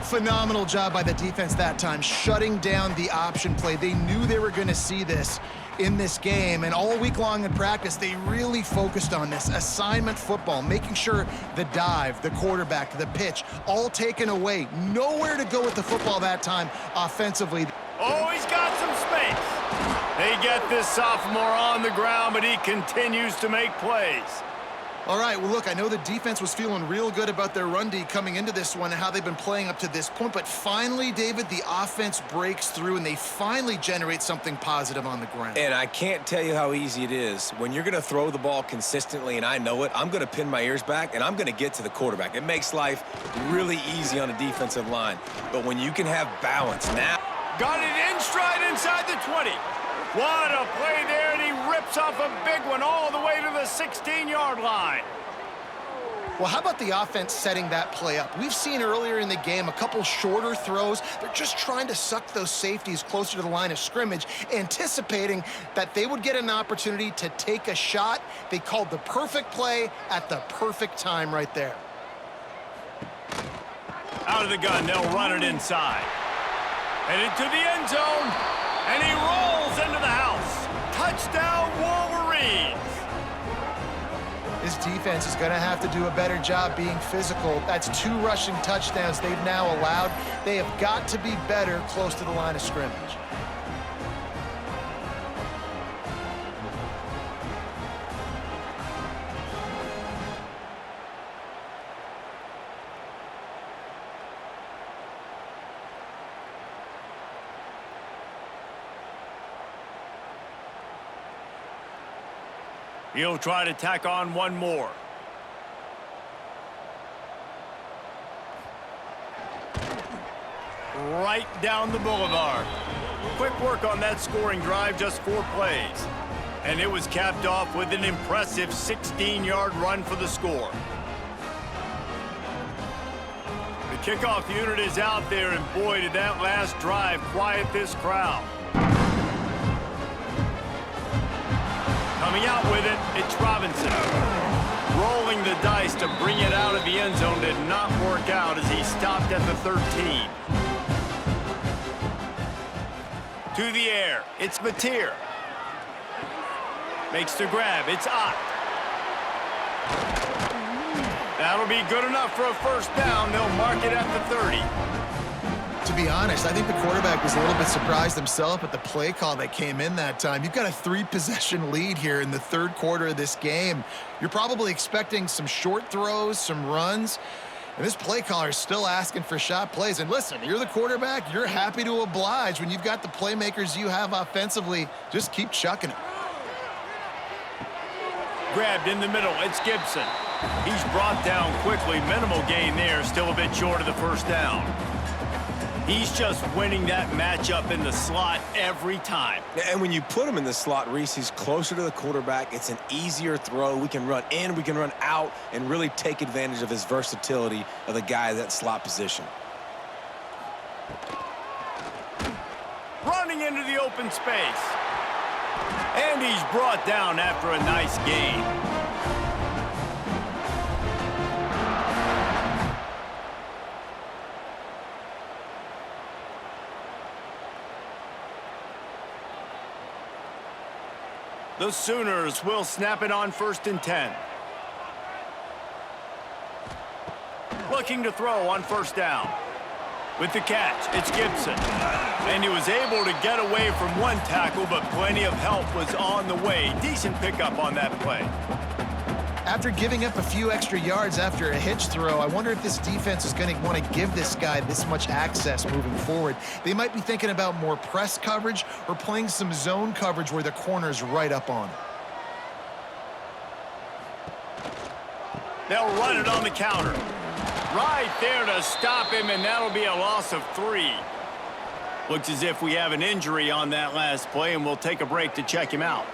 C: Phenomenal job by the defense that time, shutting down the option play. They knew they were going to see this in this game, and all week long in practice, they really focused on this assignment football, making sure the dive, the quarterback, the pitch, all taken away. Nowhere to go with the football that time offensively.
A: Oh, he's got some space. They get this sophomore on the ground, but he continues to make plays.
C: All right, well, look, I know the defense was feeling real good about their run D coming into this one and how they've been playing up to this point, but finally, David, the offense breaks through and they finally generate something positive on the ground.
B: And I can't tell you how easy it is. When you're going to throw the ball consistently, and I know it, I'm going to pin my ears back, and I'm going to get to the quarterback. It makes life really easy on a defensive line. But when you can have balance now.
A: Got it in stride inside the 20. What a play there, and he rips off a big one all the way to the 16-yard line.
C: Well, how about the offense setting that play up? We've seen earlier in the game a couple shorter throws. They're just trying to suck those safeties closer to the line of scrimmage, anticipating that they would get an opportunity to take a shot. They called the perfect play at the perfect time right there.
A: Out of the gun, they'll run it inside. Headed to the end zone, and he rolls into the house. Touchdown, Wolverines!
C: This defense is going to have to do a better job being physical. That's 2 rushing touchdowns they've now allowed. They have got to be better close to the line of scrimmage.
A: He'll try to tack on one more. Right down the boulevard. Quick work on that scoring drive, just 4 plays. And it was capped off with an impressive 16-yard run for the score. The kickoff unit is out there, and boy, did that last drive quiet this crowd. Coming out with it, it's Robinson. Rolling the dice to bring it out of the end zone did not work out as he stopped at the 13. To the air, it's Mateer. Makes the grab, it's Ott. That'll be good enough for a first down. They'll mark it at the 30.
C: To be honest, I think the quarterback was a little bit surprised himself at the play call that came in that time. You've got a 3-possession lead here in the 3rd quarter of this game. You're probably expecting some short throws, some runs, and this play caller is still asking for shot plays. And listen, you're the quarterback. You're happy to oblige. When you've got the playmakers you have offensively, just keep chucking it.
A: Grabbed in the middle, it's Gibson. He's brought down quickly. Minimal gain there, still a bit short of the first down. He's just winning that matchup in the slot every time.
B: And when you put him in the slot, Reese, he's closer to the quarterback. It's an easier throw. We can run in, we can run out, and really take advantage of his versatility of the guy in that slot position.
A: Running into the open space. And he's brought down after a nice gain. The Sooners will snap it on 1st and 10. Looking to throw on 1st down. With the catch, it's Gibson. And he was able to get away from one tackle, but plenty of help was on the way. Decent pickup on that play.
C: After giving up a few extra yards after a hitch throw, I wonder if this defense is going to want to give this guy this much access moving forward. They might be thinking about more press coverage or playing some zone coverage where the corner's right up on it.
A: They'll run it on the counter. Right there to stop him, and that'll be a loss of 3. Looks as if we have an injury on that last play, and we'll take a break to check him out.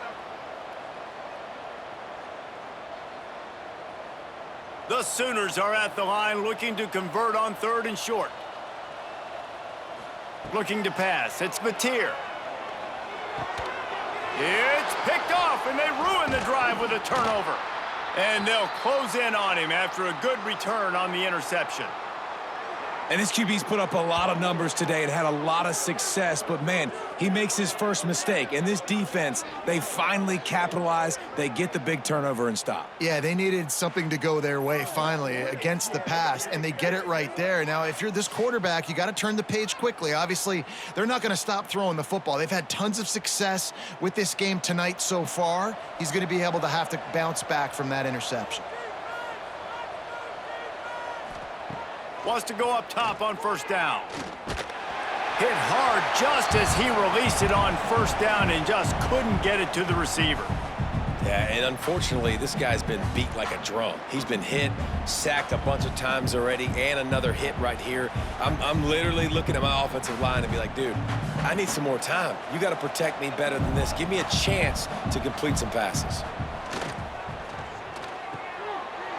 A: The Sooners are at the line looking to convert on 3rd and short. Looking to pass. It's Mateer. It's picked off, and they ruin the drive with a turnover. And they'll close in on him after a good return on the interception.
B: And his QB's put up a lot of numbers today and had a lot of success, but man, he makes his first mistake. And this defense, they finally capitalize. They get the big turnover and stop.
C: Yeah, they needed something to go their way finally against the pass, and they get it right there. Now, if you're this quarterback, you got to turn the page quickly. Obviously, they're not going to stop throwing the football. They've had tons of success with this game tonight so far. He's going to be able to have to bounce back from that interception.
A: Wants to go up top on 1st down. Hit hard just as he released it on 1st down and just couldn't get it to the receiver.
B: Yeah, and unfortunately, this guy's been beat like a drum. He's been hit, sacked a bunch of times already, and another hit right here. I'm literally looking at my offensive line and be like, dude, I need some more time. You got to protect me better than this. Give me a chance to complete some passes.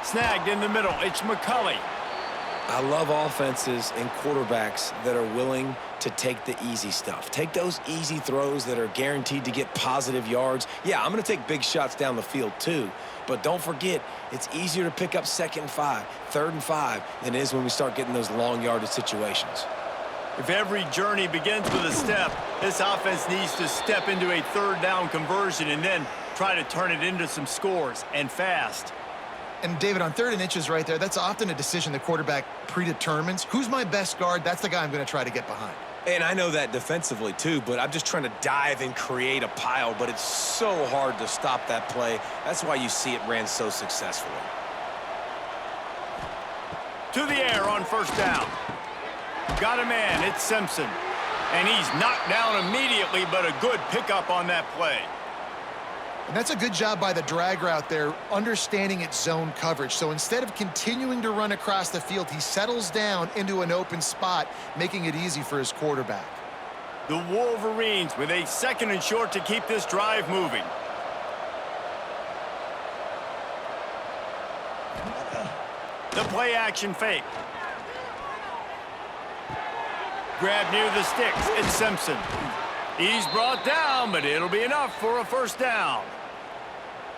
A: Snagged in the middle. It's McCulley.
B: I love offenses and quarterbacks that are willing to take the easy stuff. Take those easy throws that are guaranteed to get positive yards. Yeah, I'm going to take big shots down the field too, but don't forget, it's easier to pick up 2nd and 5, 3rd and 5 than it is when we start getting those long yardage situations.
A: If every journey begins with a step, this offense needs to step into a 3rd down conversion and then try to turn it into some scores, and fast.
C: And, David, on 3rd and inches right there, that's often a decision the quarterback predetermines. Who's my best guard? That's the guy I'm going to try to get behind.
B: And I know that defensively, too, but I'm just trying to dive and create a pile, but it's so hard to stop that play. That's why you see it ran so successfully.
A: To the air on 1st down. Got a man, it's Simpson. And he's knocked down immediately, but a good pickup on that play.
C: And that's a good job by the drag route there, understanding its zone coverage. So instead of continuing to run across the field, he settles down into an open spot, making it easy for his quarterback.
A: The Wolverines with a 2nd and short to keep this drive moving. The play action fake. Grab near the sticks, it's Simpson. He's brought down, but it'll be enough for a 1st down.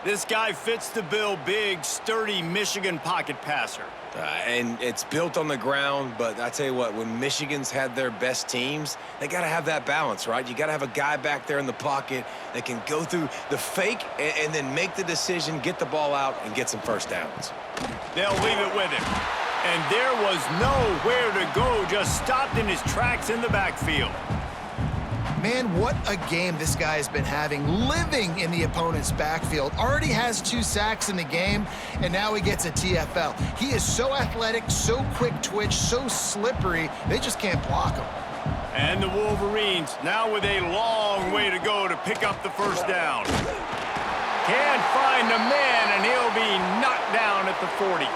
A: This guy fits the bill, big, sturdy Michigan pocket passer.
B: And it's built on the ground, but I tell you what, when Michigan's had their best teams, they got to have that balance, right? You got to have a guy back there in the pocket that can go through the fake and then make the decision, get the ball out, and get some 1st downs.
A: They'll leave it with him. And there was nowhere to go, just stopped in his tracks in the backfield.
C: Man, what a game this guy has been having, living in the opponent's backfield. Already has 2 sacks in the game, and now he gets a TFL. He is so athletic, so quick twitch, so slippery, they just can't block him.
A: And the Wolverines now with a long way to go to pick up the 1st down. Can't find the man, and he'll be knocked down at the 40.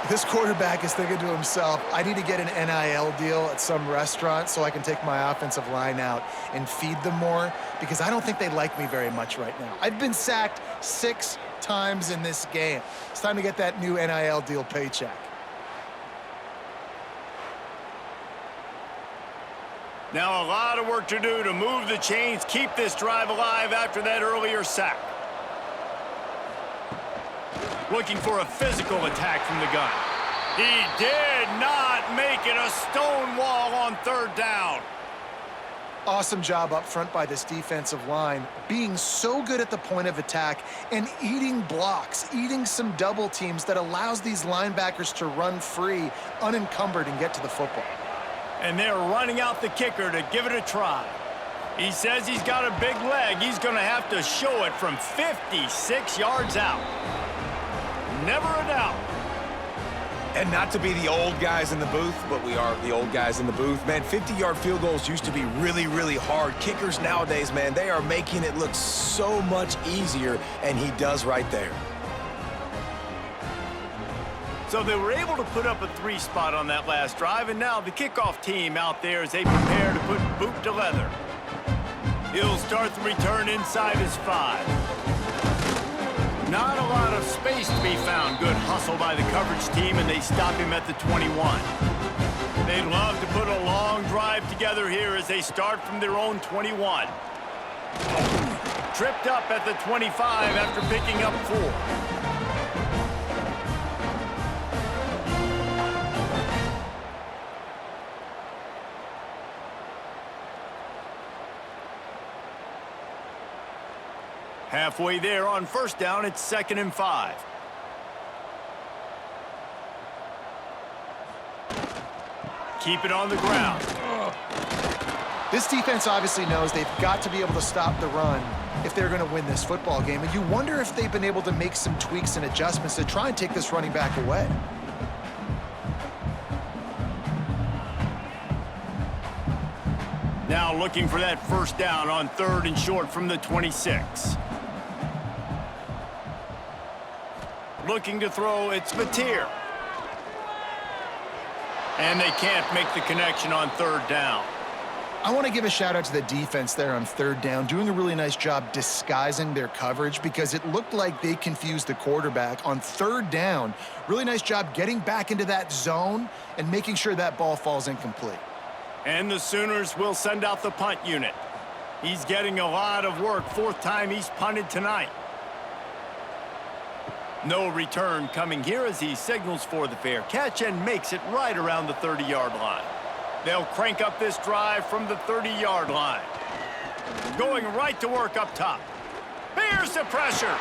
C: This quarterback is thinking to himself, I need to get an NIL deal at some restaurant so I can take my offensive line out and feed them more, because I don't think they like me very much right now. I've been sacked 6 times in this game. It's time to get that new NIL deal paycheck.
A: Now a lot of work to do to move the chains, keep this drive alive after that earlier sack. Looking for a physical attack from the gun. He did not make it, a stone wall on 3rd down.
C: Awesome job up front by this defensive line, being so good at the point of attack and eating blocks, eating some double teams that allows these linebackers to run free, unencumbered, and get to the football.
A: And they're running out the kicker to give it a try. He says he's got a big leg. He's going to have to show it from 56 yards out. Never a doubt.
B: And not to be the old guys in the booth, but we are the old guys in the booth. Man, 50-yard field goals used to be really, really hard. Kickers nowadays, man, they are making it look so much easier, and he does right there.
A: So they were able to put up a 3 spot on that last drive, and now the kickoff team out there as they prepare to put boot to leather. He'll start the return inside his 5. Not a lot of space to be found. Good hustle by the coverage team, and they stop him at the 21. They'd love to put a long drive together here as they start from their own 21. Tripped up at the 25 after picking up 4. Halfway there on 1st down, it's 2nd and 5. Keep it on the ground.
C: This defense obviously knows they've got to be able to stop the run if they're going to win this football game. And you wonder if they've been able to make some tweaks and adjustments to try and take this running back away.
A: Now looking for that 1st down on 3rd and short from the 26. Looking to throw, it's Mateer. And they can't make the connection on 3rd down.
C: I want to give a shout out to the defense there on third down, doing a really nice job disguising their coverage because it looked like they confused the quarterback on third down. Really nice job getting back into that zone and making sure that ball falls incomplete.
A: And the Sooners will send out the punt unit. He's getting a lot of work. Fourth time he's punted tonight. No return coming here as he signals for the fair catch and makes it right around the 30-yard line. They'll crank up this drive from the 30-yard line. Going right to work up top. Here's the pressure.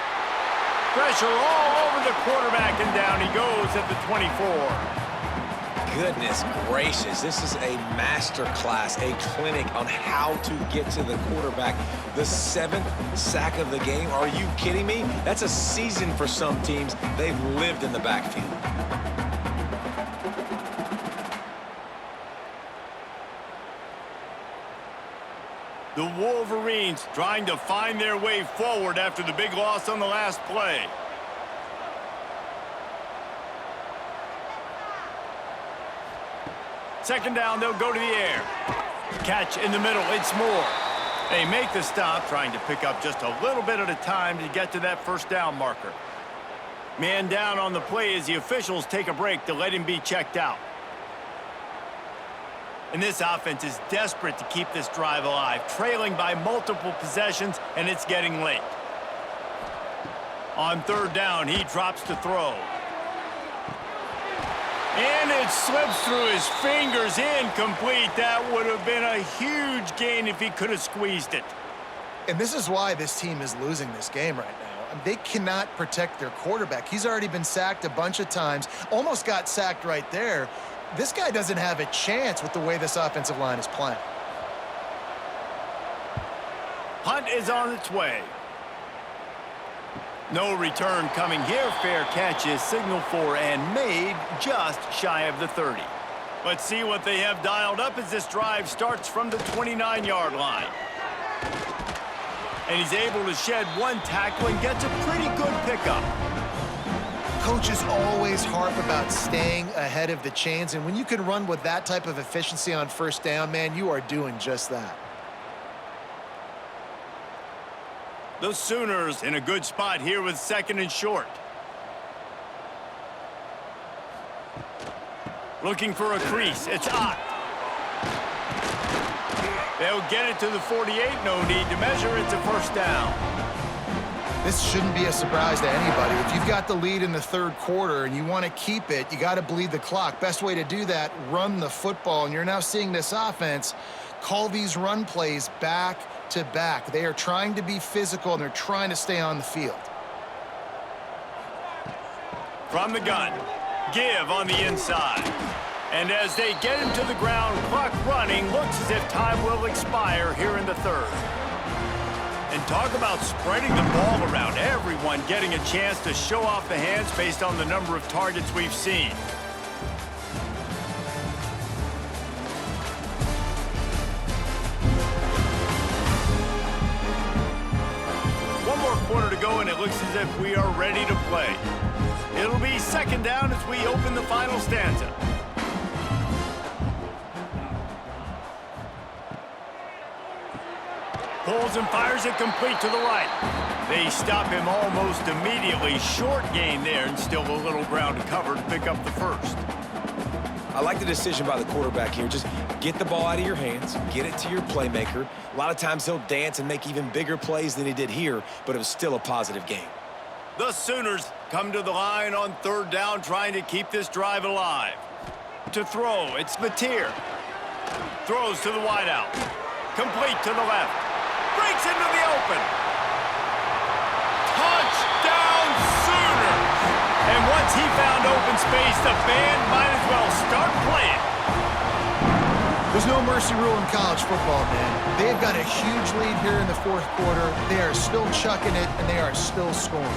A: Pressure all over the quarterback, and down he goes at the 24.
B: Goodness gracious, this is a master class, a clinic on how to get to the quarterback. The 7th sack of the game, are you kidding me? That's a season for some teams. They've lived in the backfield.
A: The Wolverines trying to find their way forward after the big loss on the last play. Second down, they'll go to the air. Catch in the middle, it's Moore. They make the stop, trying to pick up just a little bit at a time to get to that first down marker. Man down on the play as the officials take a break to let him be checked out. And this offense is desperate to keep this drive alive, trailing by multiple possessions, and it's getting late. On third down, he drops to throw. And it slips through his fingers, incomplete. That would have been a huge gain if he could have squeezed it.
C: And this is why this team is losing this game right now. They cannot protect their quarterback. He's already been sacked a bunch of times, almost got sacked right there. This guy doesn't have a chance with the way this offensive line is playing.
A: Punt is on its way. No return coming here. Fair catch is signaled for and made just shy of the 30. Let's see what they have dialed up as this drive starts from the 29-yard line. And he's able to shed one tackle and gets a pretty good pickup.
C: Coaches always harp about staying ahead of the chains, and when you can run with that type of efficiency on first down, man, you are doing just that.
A: The Sooners in a good spot here with second and short. Looking for a crease. It's Ott. They'll get it to the 48. No need to measure. It's a first down.
C: This shouldn't be a surprise to anybody. If you've got the lead in the third quarter and you want to keep it, you got to bleed the clock. Best way to do that, run the football. And you're now seeing this offense call these run plays back to back. They are trying to be physical, and they're trying to stay on the field.
A: From the gun, give on the inside. And as they get him to the ground, clock running, looks as if time will expire here in the third. And talk about spreading the ball around. Everyone getting a chance to show off the hands based on the number of targets we've seen. One more quarter to go, and it looks as if we are ready to play. It'll be second down as we open the final stanza. Pulls and fires it complete to the right. They stop him almost immediately. Short gain there, and still a little ground to cover to pick up the first.
B: I like the decision by the quarterback here. Just get the ball out of your hands, get it to your playmaker. A lot of times he'll dance and make even bigger plays than he did here, but it was still a positive game.
A: The Sooners come to the line on third down, trying to keep this drive alive. To throw, it's Mateer. Throws to the wideout. Complete to the left. Breaks into the open. Touchdown Sooners! And once he found open space, the band might as well start playing.
C: There's no mercy rule in college football, man. They've got a huge lead here in the fourth quarter. They are still chucking it, and they are still scoring.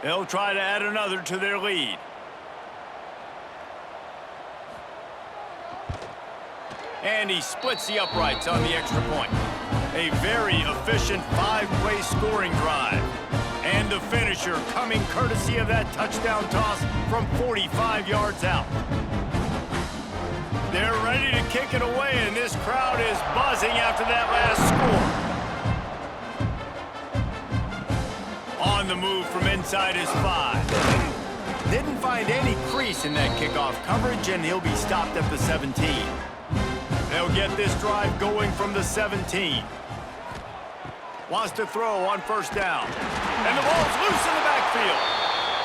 A: They'll try to add another to their lead. And he splits the uprights on the extra point. A very efficient 5-play scoring drive. And the finisher coming courtesy of that touchdown toss from 45 yards out. They're ready to kick it away, and this crowd is buzzing after that last score. On the move from inside his 5. Didn't find any crease in that kickoff coverage, and he'll be stopped at the 17. They'll get this drive going from the 17. Wants to throw on first down. And the ball's loose in the backfield.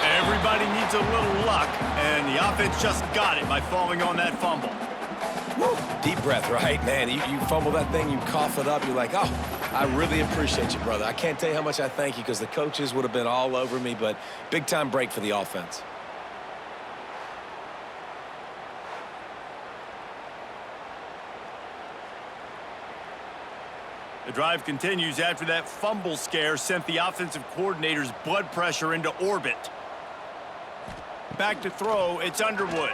A: Everybody needs a little luck, and the offense just got it by falling on that fumble.
B: Woo. Deep breath, right, man? You fumble that thing, you cough it up, you're like, oh, I really appreciate you, brother. I can't tell you how much I thank you because the coaches would have been all over me, but big-time break for the offense.
A: The drive continues after that fumble scare sent the offensive coordinator's blood pressure into orbit. Back to throw, it's Underwood.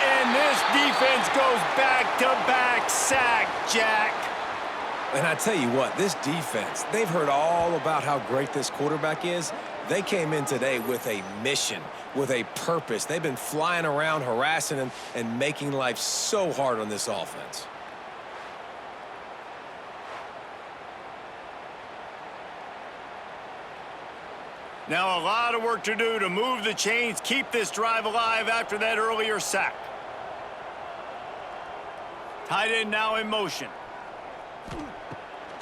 A: And this defense goes back-to-back sack, Jack.
B: And I tell you what, this defense, they've heard all about how great this quarterback is. They came in today with a mission, with a purpose. They've been flying around, harassing him, and making life so hard on this offense.
A: Now a lot of work to do to move the chains, keep this drive alive after that earlier sack. Tight end now in motion.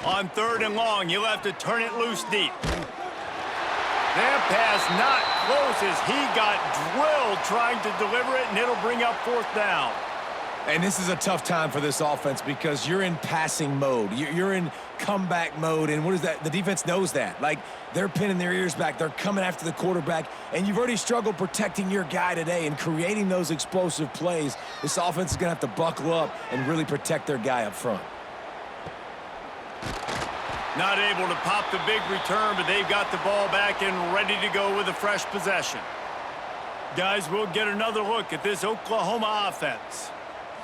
A: On 3rd and long, you'll have to turn it loose deep. That pass not close as he got drilled trying to deliver it, and it'll bring up 4th down.
B: And this is a tough time for this offense because you're in passing mode. You're in comeback mode, and what is that? The defense knows that. Like, they're pinning their ears back. They're coming after the quarterback, and you've already struggled protecting your guy today and creating those explosive plays. This offense is going to have to buckle up and really protect their guy up front.
A: Not able to pop the big return, but they've got the ball back and ready to go with a fresh possession. Guys, we'll get another look at this Oklahoma offense.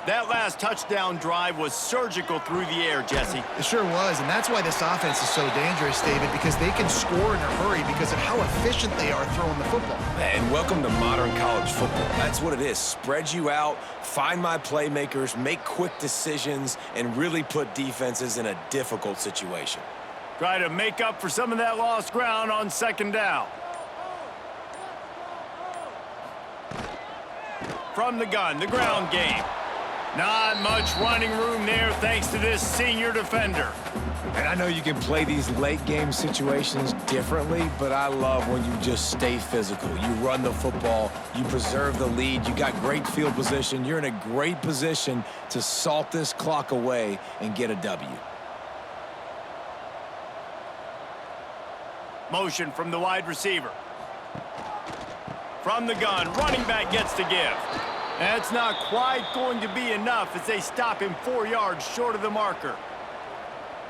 A: That last touchdown drive was surgical through the air, Jesse.
C: It sure was, and that's why this offense is so dangerous, David, because they can score in a hurry because of how efficient they are throwing the football.
B: And welcome to modern college football. That's what it is. Spread you out, find my playmakers, make quick decisions, and really put defenses in a difficult situation.
A: Try to make up for some of that lost ground on 2nd down. From the gun, the ground game. Not much running room there thanks to this senior defender.
B: And I know you can play these late game situations differently, but I love when you just stay physical. You run the football, you preserve the lead, you got great field position. You're in a great position to salt this clock away and get a W.
A: Motion from the wide receiver. From the gun, running back gets to give. That's not quite going to be enough as they stop him 4 yards short of the marker.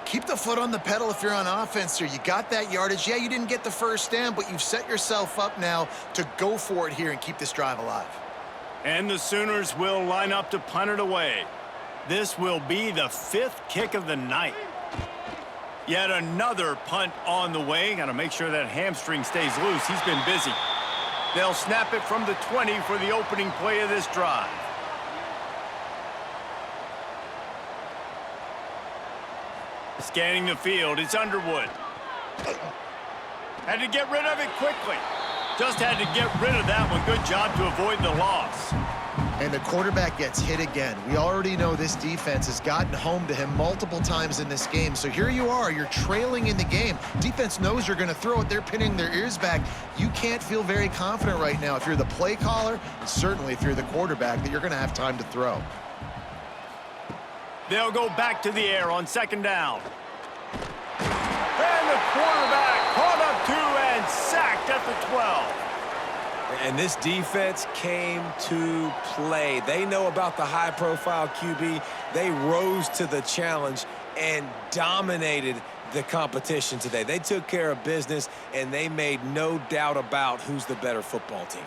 C: Keep the foot on the pedal if you're on offense here. You got that yardage. Yeah, you didn't get the first down, but you've set yourself up now to go for it here and keep this drive alive.
A: And the Sooners will line up to punt it away. This will be the 5th kick of the night. Yet another punt on the way. Got to make sure that hamstring stays loose. He's been busy. They'll snap it from the 20 for the opening play of this drive. Scanning the field, it's Underwood. Had to get rid of it quickly. Just had to get rid of that one. Good job to avoid the loss.
C: And the quarterback gets hit again. We already know this defense has gotten home to him multiple times in this game. So here you are, you're trailing in the game. Defense knows you're going to throw it. They're pinning their ears back. You can't feel very confident right now if you're the play caller, certainly if you're the quarterback, that you're going to have time to throw.
A: They'll go back to the air on 2nd down. And the quarterback caught up to and sacked at the 12.
B: And this defense came to play. They know about the high-profile QB. They rose to the challenge and dominated the competition today. They took care of business, and they made no doubt about who's the better football team.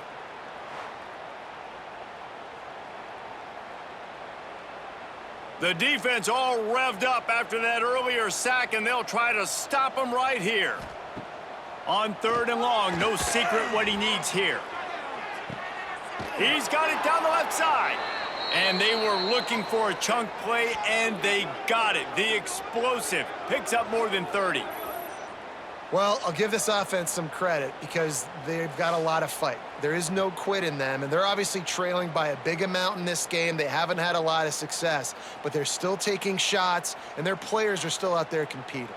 A: The defense all revved up after that earlier sack, and they'll try to stop him right here. On 3rd and long, no secret what he needs here. He's got it down the left side. And they were looking for a chunk play, and they got it. The explosive picks up more than 30.
C: Well, I'll give this offense some credit because they've got a lot of fight. There is no quit in them, and they're obviously trailing by a big amount in this game. They haven't had a lot of success, but they're still taking shots, and their players are still out there competing.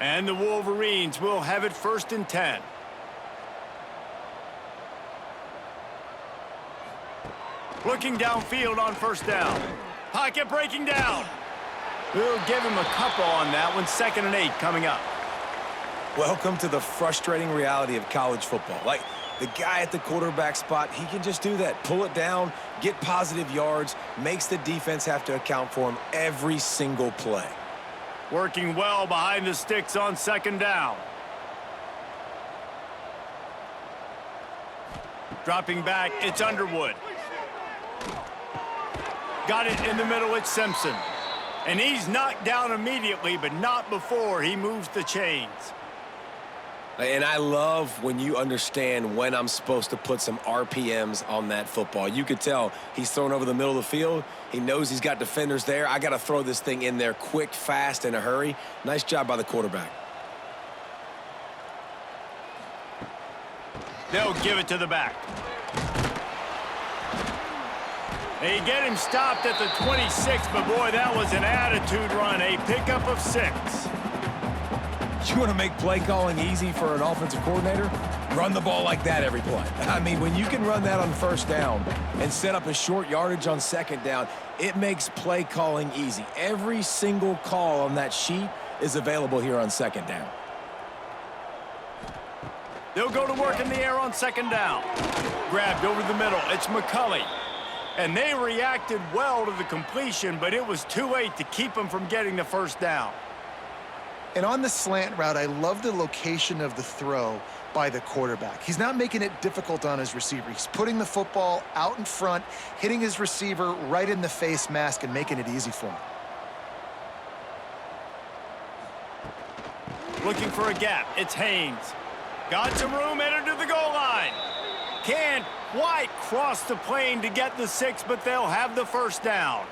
A: And the Wolverines will have it 1st and 10. Looking downfield on 1st down. Pocket breaking down. We'll give him a couple on that one. 2nd and 8 coming up.
B: Welcome to the frustrating reality of college football. Like, the guy at the quarterback spot, he can just do that. Pull it down, get positive yards, makes the defense have to account for him every single play.
A: Working well behind the sticks on 2nd down. Dropping back, it's Underwood. Got it in the middle, it's Simpson. And he's knocked down immediately, but not before he moves the chains.
B: And I love when you understand when I'm supposed to put some RPMs on that football. You could tell he's thrown over the middle of the field. He knows he's got defenders there. I got to throw this thing in there quick, fast, in a hurry. Nice job by the quarterback.
A: They'll give it to the back. They get him stopped at the 26, but boy, that was an attitude run. A pickup of 6.
B: You want to make play calling easy for an offensive coordinator? Run the ball like that every play. I mean, when you can run that on 1st down and set up a short yardage on 2nd down, it makes play calling easy. Every single call on that sheet is available here on 2nd down.
A: They'll go to work in the air on 2nd down. Grabbed over the middle. It's McCulley. And they reacted well to the completion, but it was too late to keep them from getting the 1st down.
C: And on the slant route, I love the location of the throw by the quarterback. He's not making it difficult on his receiver. He's putting the football out in front, hitting his receiver right in the face mask and making it easy for him.
A: Looking for a gap. It's Haynes. Got some room, entered to the goal line. Can't quite cross the plane to get the 6, but they'll have the 1st down.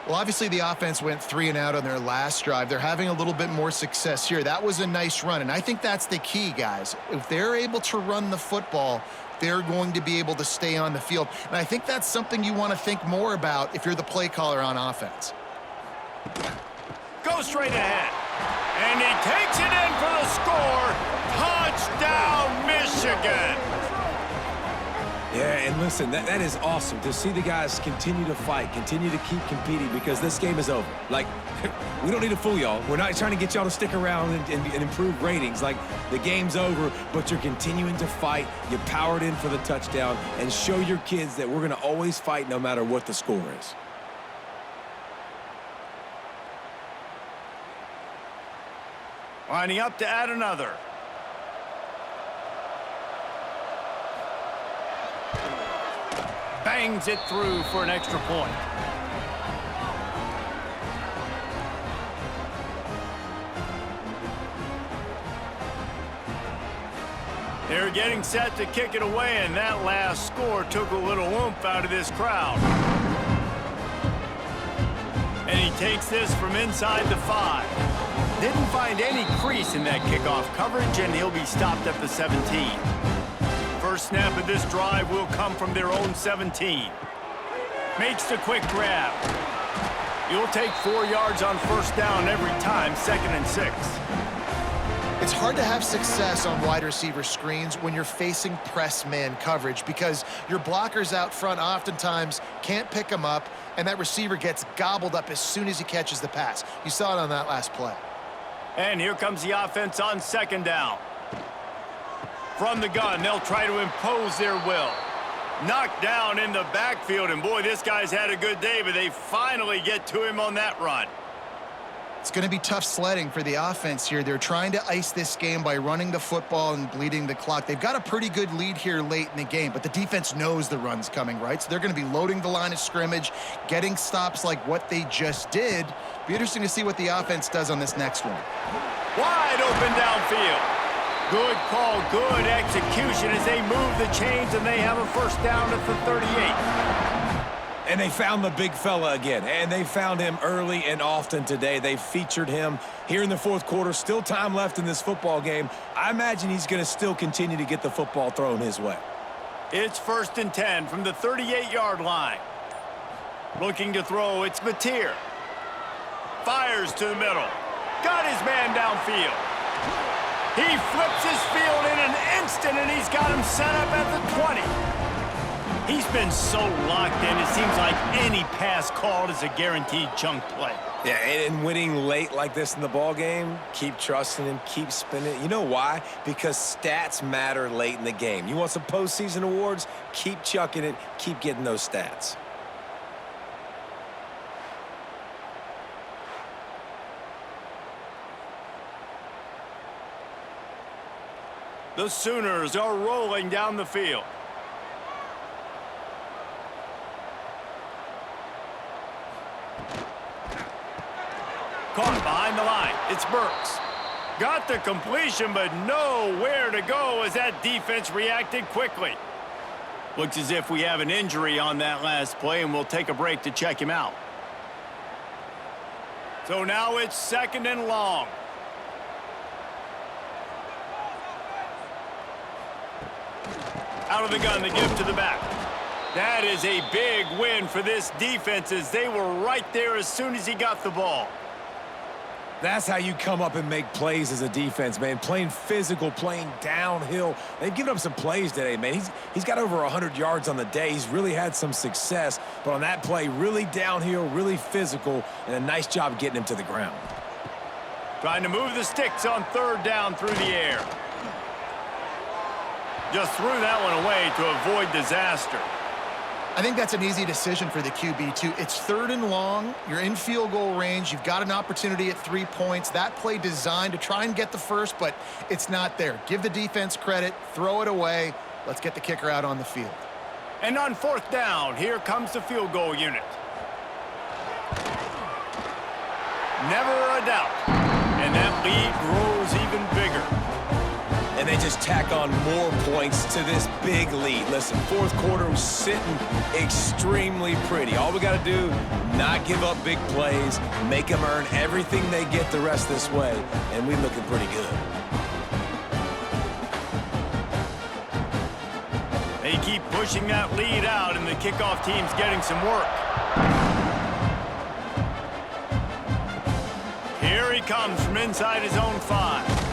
C: Well, obviously the offense went 3 and out on their last drive. They're having a little bit more success here. That was a nice run, and I think that's the key, guys. If they're able to run the football, they're going to be able to stay on the field. And I think that's something you want to think more about if you're the play caller on offense.
A: Go straight ahead. And he takes it in for the score. Touchdown, Michigan.
B: Yeah, and listen, that is awesome to see the guys continue to fight, continue to keep competing, because this game is over. Like, we don't need to fool y'all. We're not trying to get y'all to stick around and improve ratings. Like, the game's over, but you're continuing to fight. You powered in for the touchdown, and show your kids that we're going to always fight no matter what the score is.
A: Lining up to add another. Bangs it through for an extra point. They're getting set to kick it away, and that last score took a little oomph out of this crowd. And he takes this from inside the 5. Didn't find any crease in that kickoff coverage, and he'll be stopped at the 17. First snap of this drive will come from their own 17. Makes the quick grab. You'll take 4 yards on 1st down every time, 2nd and 6.
C: It's hard to have success on wide receiver screens when you're facing press man coverage because your blockers out front oftentimes can't pick them up, and that receiver gets gobbled up as soon as he catches the pass. You saw it on that last play.
A: And here comes the offense on 2nd down. From the gun, they'll try to impose their will. Knocked down in the backfield, and boy, this guy's had a good day, but they finally get to him on that run.
C: It's going to be tough sledding for the offense here. They're trying to ice this game by running the football and bleeding the clock. They've got a pretty good lead here late in the game, but the defense knows the run's coming, right? So they're going to be loading the line of scrimmage, getting stops like what they just did. Be interesting to see what the offense does on this next one.
A: Wide open downfield. Good call, good execution as they move the chains, and they have a first down at the 38.
B: And they found the big fella again, and they found him early and often today. They featured him here in the fourth quarter. Still time left in this football game. I imagine he's going to still continue to get the football thrown his way.
A: It's 1st and 10 from the 38-yard line. Looking to throw, it's Mateer. Fires to the middle. Got his man downfield. He flips his field in an instant, and he's got him set up at the 20. He's been so locked in, it seems like any pass called is a guaranteed chunk play.
B: Yeah, and winning late like this in the ball game, keep trusting him, keep spinning. You know why? Because stats matter late in the game. You want some postseason awards? Keep chucking it, keep getting those stats.
A: The Sooners are rolling down the field. Caught behind the line. It's Burks. Got the completion, but nowhere to go as that defense reacted quickly. Looks as if we have an injury on that last play, and we'll take a break to check him out. So now it's 2nd and long. Out of the gun, the give to the back. That is a big win for this defense as they were right there as soon as he got the ball.
B: That's how you come up and make plays as a defense, man. Playing physical, playing downhill. They've given up some plays today, man. He's got over 100 yards on the day. He's really had some success. But on that play, really downhill, really physical, and a nice job getting him to the ground.
A: Trying to move the sticks on 3rd down through the air. Just threw that one away to avoid disaster.
C: I think that's an easy decision for the QB, too. It's 3rd and long. You're in field goal range. You've got an opportunity at 3 points. That play designed to try and get the first, but it's not there. Give the defense credit. Throw it away. Let's get the kicker out on the field.
A: And on 4th down, here comes the field goal unit. Never a doubt. And that lead grows even bigger.
B: And they just tack on more points to this big lead. Listen, fourth quarter was sitting extremely pretty. All we got to do, not give up big plays, make them earn everything they get the rest this way, and we're looking pretty good.
A: They keep pushing that lead out, and the kickoff team's getting some work. Here he comes from inside his own 5.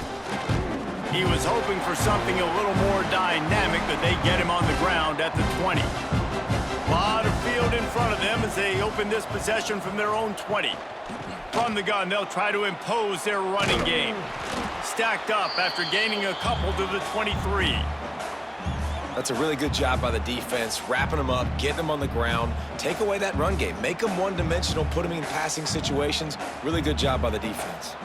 A: He was hoping for something a little more dynamic, but they get him on the ground at the 20. A lot of field in front of them as they open this possession from their own 20. From the gun, they'll try to impose their running game. Stacked up after gaining a couple to the 23.
B: That's a really good job by the defense, wrapping them up, getting them on the ground, take away that run game, make them one-dimensional, put them in passing situations. Really good job by the defense.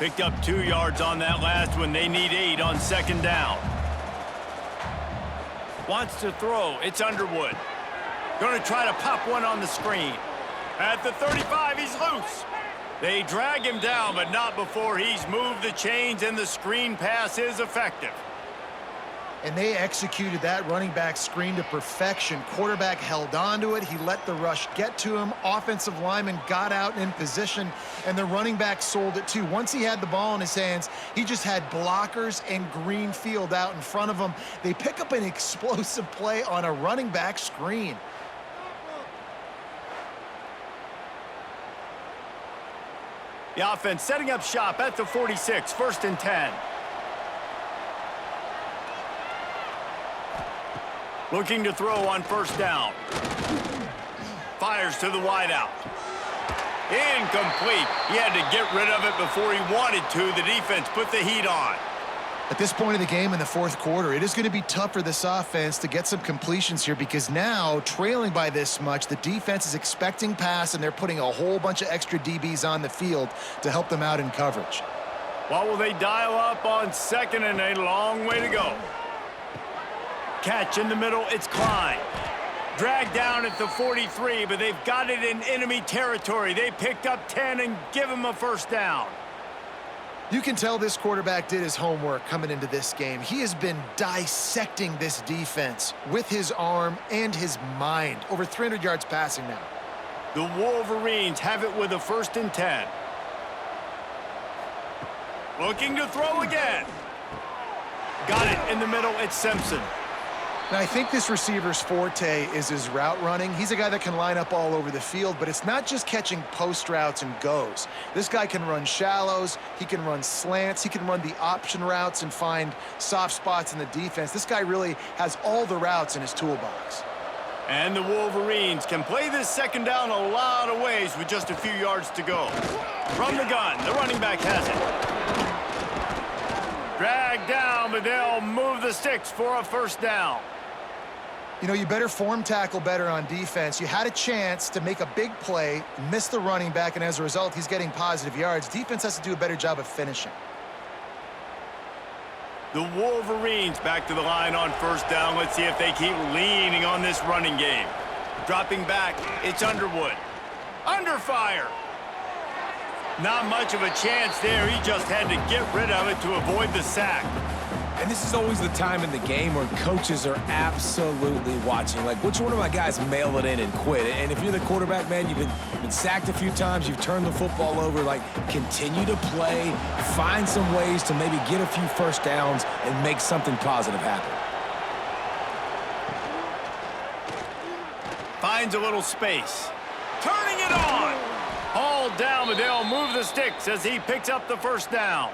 A: Picked up 2 yards on that last one. They need 8 on 2nd down. Wants to throw. It's Underwood. Going to try to pop one on the screen. At the 35, he's loose. They drag him down, but not before he's moved the chains, and the screen pass is effective.
C: And they executed that running back screen to perfection. Quarterback held on to it. He let the rush get to him. Offensive lineman got out and in position, and the running back sold it too. Once he had the ball in his hands, he just had blockers and green field out in front of him. They pick up an explosive play on a running back screen.
A: The offense setting up shop at the 46, 1st and 10. Looking to throw on 1st down. Fires to the wideout. Incomplete. He had to get rid of it before he wanted to. The defense put the heat on.
C: At this point of the game in the fourth quarter, it is going to be tough for this offense to get some completions here because now, trailing by this much, the defense is expecting pass, and they're putting a whole bunch of extra DBs on the field to help them out in coverage.
A: What will they dial up on second and a long way to go? Catch in the middle, it's Klein. Dragged down at the 43, but they've got it in enemy territory. They picked up 10 and give him a first down.
C: You can tell this quarterback did his homework coming into this game. He has been dissecting this defense with his arm and his mind. Over 300 yards passing now.
A: The Wolverines have it with a 1st and 10. Looking to throw again. Got it in the middle, it's Simpson.
C: Now, I think this receiver's forte is his route running. He's a guy that can line up all over the field, but it's not just catching post routes and goes. This guy can run shallows, he can run slants, he can run the option routes and find soft spots in the defense. This guy really has all the routes in his toolbox.
A: And the Wolverines can play this second down a lot of ways with just a few yards to go. From the gun, the running back has it. Dragged down, but they'll move the sticks for a first down.
C: You know, you better form tackle better on defense. You had a chance to make a big play, miss the running back, and as a result, he's getting positive yards. Defense has to do a better job of finishing.
A: The Wolverines back to the line on first down. Let's see if they keep leaning on this running game. Dropping back, it's Underwood. Under fire. Not much of a chance there. He just had to get rid of it to avoid the sack.
B: And this is always the time in the game where coaches are absolutely watching. Like, which one of my guys mail it in and quit? And if you're the quarterback, man, you've been sacked a few times, you've turned the football over, like, continue to play, find some ways to maybe get a few first downs and make something positive happen.
A: Finds a little space. Turning it on. Hauled down, but they'll move the sticks as he picks up the first down.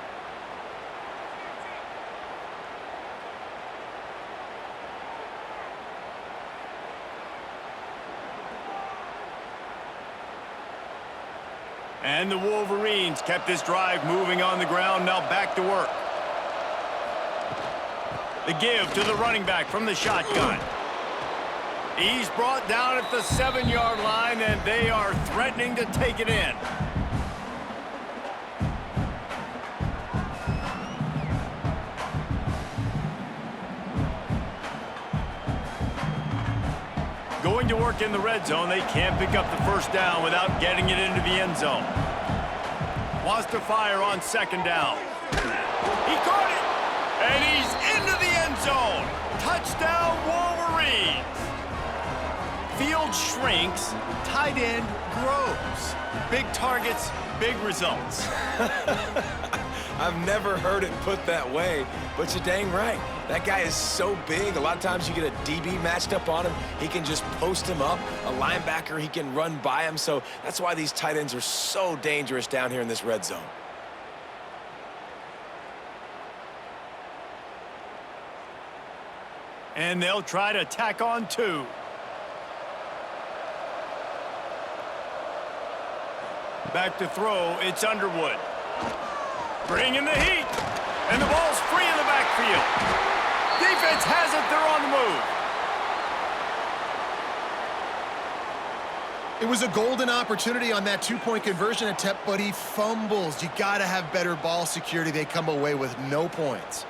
A: And the Wolverines kept this drive moving on the ground, now back to work. The give to the running back from the shotgun. He's brought down at the 7-yard line, and they are threatening to take it in. Going to work in the red zone, they can't pick up the first down without getting it into the end zone. Wants to fire on second down. He caught it, and he's into the end zone. Touchdown, Wolverines. Field shrinks, tight end grows. Big targets, big results.
B: I've never heard it put that way, but you're dang right. That guy is so big. A lot of times you get a DB matched up on him. He can just post him up. A linebacker, he can run by him. So that's why these tight ends are so dangerous down here in this red zone.
A: And they'll try to tack on 2. Back to throw, it's Underwood. Bringing the heat. And the ball's free in the backfield. Defense has it, they're on the move.
C: It was a golden opportunity on that 2-point conversion attempt, but he fumbles. You got to have better ball security. They come away with no points.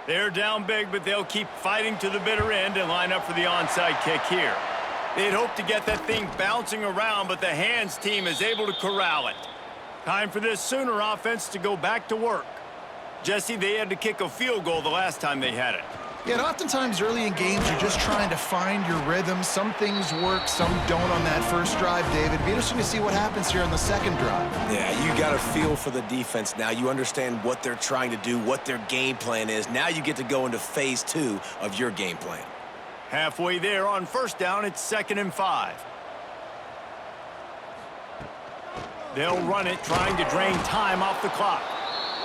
A: They're down big, but they'll keep fighting to the bitter end and line up for the onside kick here. They'd hope to get that thing bouncing around, but the hands team is able to corral it. Time for this Sooner offense to go back to work. Jesse, they had to kick a field goal the last time they had it.
C: Yeah, and oftentimes early in games, you're just trying to find your rhythm. Some things work, some don't on that first drive, David. It'd be interesting to see what happens here on the second drive.
B: Yeah, you got a feel for the defense now. You understand what they're trying to do, what their game plan is. Now you get to go into phase 2 of your game plan.
A: Halfway there on first down, it's 2nd and 5. They'll run it, trying to drain time off the clock.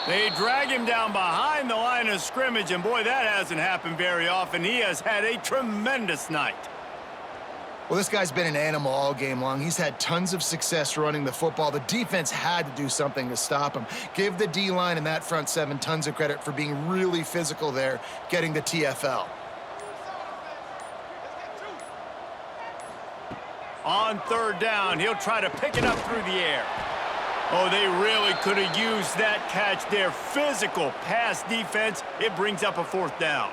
A: They drag him down behind the line of scrimmage, and boy, that hasn't happened very often. He has had a tremendous night.
C: Well, this guy's been an animal all game long. He's had tons of success running the football. The defense had to do something to stop him. Give the D-line and that front seven tons of credit for being really physical there, getting the TFL.
A: On third down, he'll try to pick it up through the air. Oh, they really could have used that catch there. Physical pass defense. It brings up a fourth down.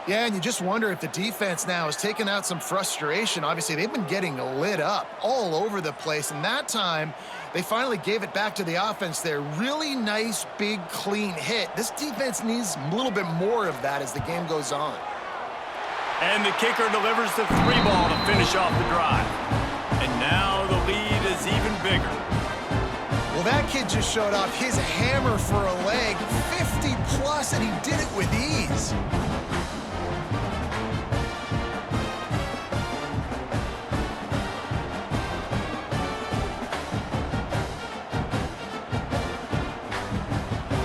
C: Yeah, and you just wonder if the defense now has taken out some frustration. Obviously, they've been getting lit up all over the place, and that time, they finally gave it back to the offense there. Really nice, big, clean hit. This defense needs a little bit more of that as the game goes on.
A: And the kicker delivers the 3-ball to finish off the drive. And now the lead is even bigger.
C: Well, that kid just showed off his hammer for a leg, 50-plus, and he did it with ease.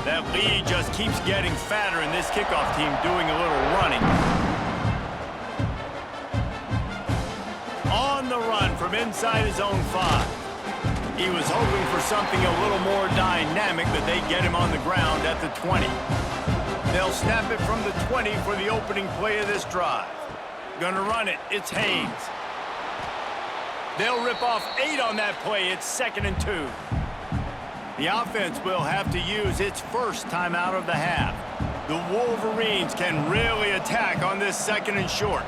A: That lead just keeps getting fatter, and this kickoff team doing a little running. On the run from inside his own 5. He was hoping for something a little more dynamic, but they get him on the ground at the 20. They'll snap it from the 20 for the opening play of this drive. Gonna run it. It's Haynes. They'll rip off 8 on that play. It's 2nd and 2. The offense will have to use its first timeout of the half. The Wolverines can really attack on this 2nd and short.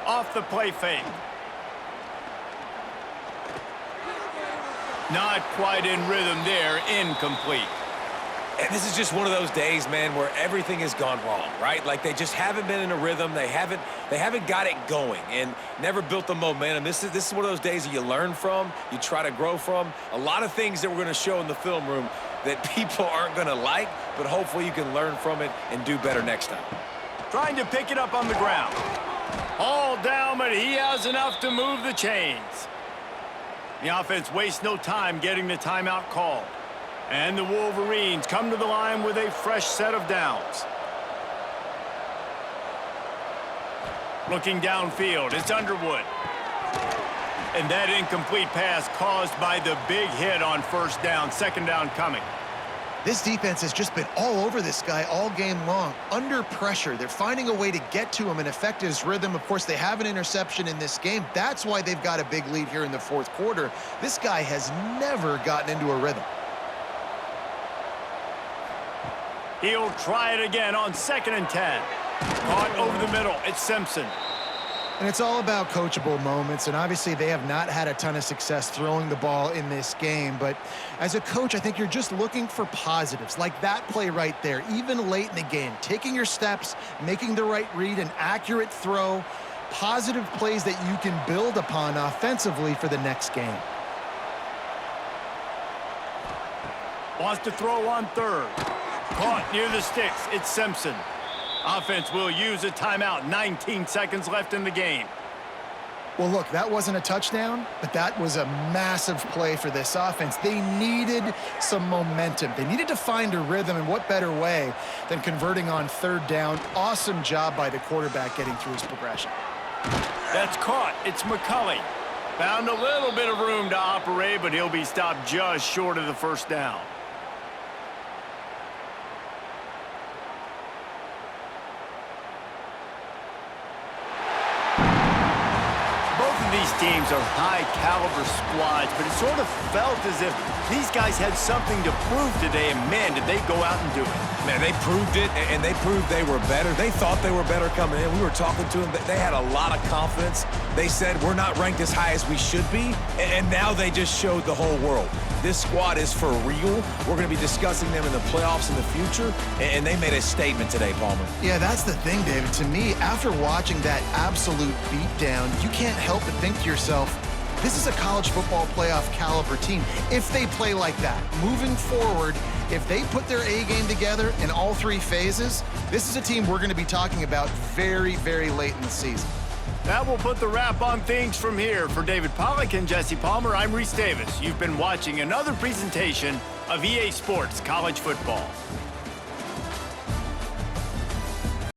A: Off the play fake. Not quite in rhythm there, incomplete.
B: And this is just one of those days, man, where everything has gone wrong, right? Like they just haven't been in a rhythm. They haven't got it going and never built the momentum. This is one of those days that you learn from, you try to grow from. A lot of things that we're going to show in the film room that people aren't going to like, but hopefully you can learn from it and do better next time.
A: Trying to pick it up on the ground. All down, but he has enough to move the chains. The offense wastes no time getting the timeout called. And the Wolverines come to the line with a fresh set of downs. Looking downfield, it's Underwood. And that incomplete pass caused by the big hit on first down, 2nd down coming.
C: This defense has just been all over this guy all game long. Under pressure, they're finding a way to get to him and affect his rhythm. Of course, they have an interception in this game. That's why they've got a big lead here in the 4th quarter. This guy has never gotten into a rhythm.
A: He'll try it again on 2nd and 10. Caught over the middle. It's Simpson.
C: And it's all about coachable moments, and obviously they have not had a ton of success throwing the ball in this game. But as a coach, I think you're just looking for positives, like that play right there, even late in the game. Taking your steps, making the right read, an accurate throw, positive plays that you can build upon offensively for the next game.
A: Wants to throw on 3rd. Caught near the sticks. It's Simpson. Offense will use a timeout. 19 seconds left in the game.
C: Well, look, that wasn't a touchdown, but that was a massive play for this offense. They needed some momentum. They needed to find a rhythm, and what better way than converting on 3rd down. Awesome job by the quarterback getting through his progression.
A: That's caught. It's McCulley. Found a little bit of room to operate, but he'll be stopped just short of the 1st down. These teams are high-caliber squads, but it sort of felt as if these guys had something to prove today, and man, did they go out and do it.
B: Man, they proved it, and they proved they were better. They thought they were better coming in. We were talking to them. They had a lot of confidence. They said, we're not ranked as high as we should be, and now they just showed the whole world. This squad is for real. We're going to be discussing them in the playoffs in the future, and they made a statement today, Palmer.
C: Yeah, that's the thing, David. To me, after watching that absolute beatdown, you can't help but think to yourself, this is a college football playoff caliber team. If they play like that, moving forward, if they put their A game together in all 3 phases, this is a team we're going to be talking about very, very late in the season.
A: That will put the wrap on things from here. For David Pollack and Jesse Palmer, I'm Reese Davis. You've been watching another presentation of EA Sports College Football.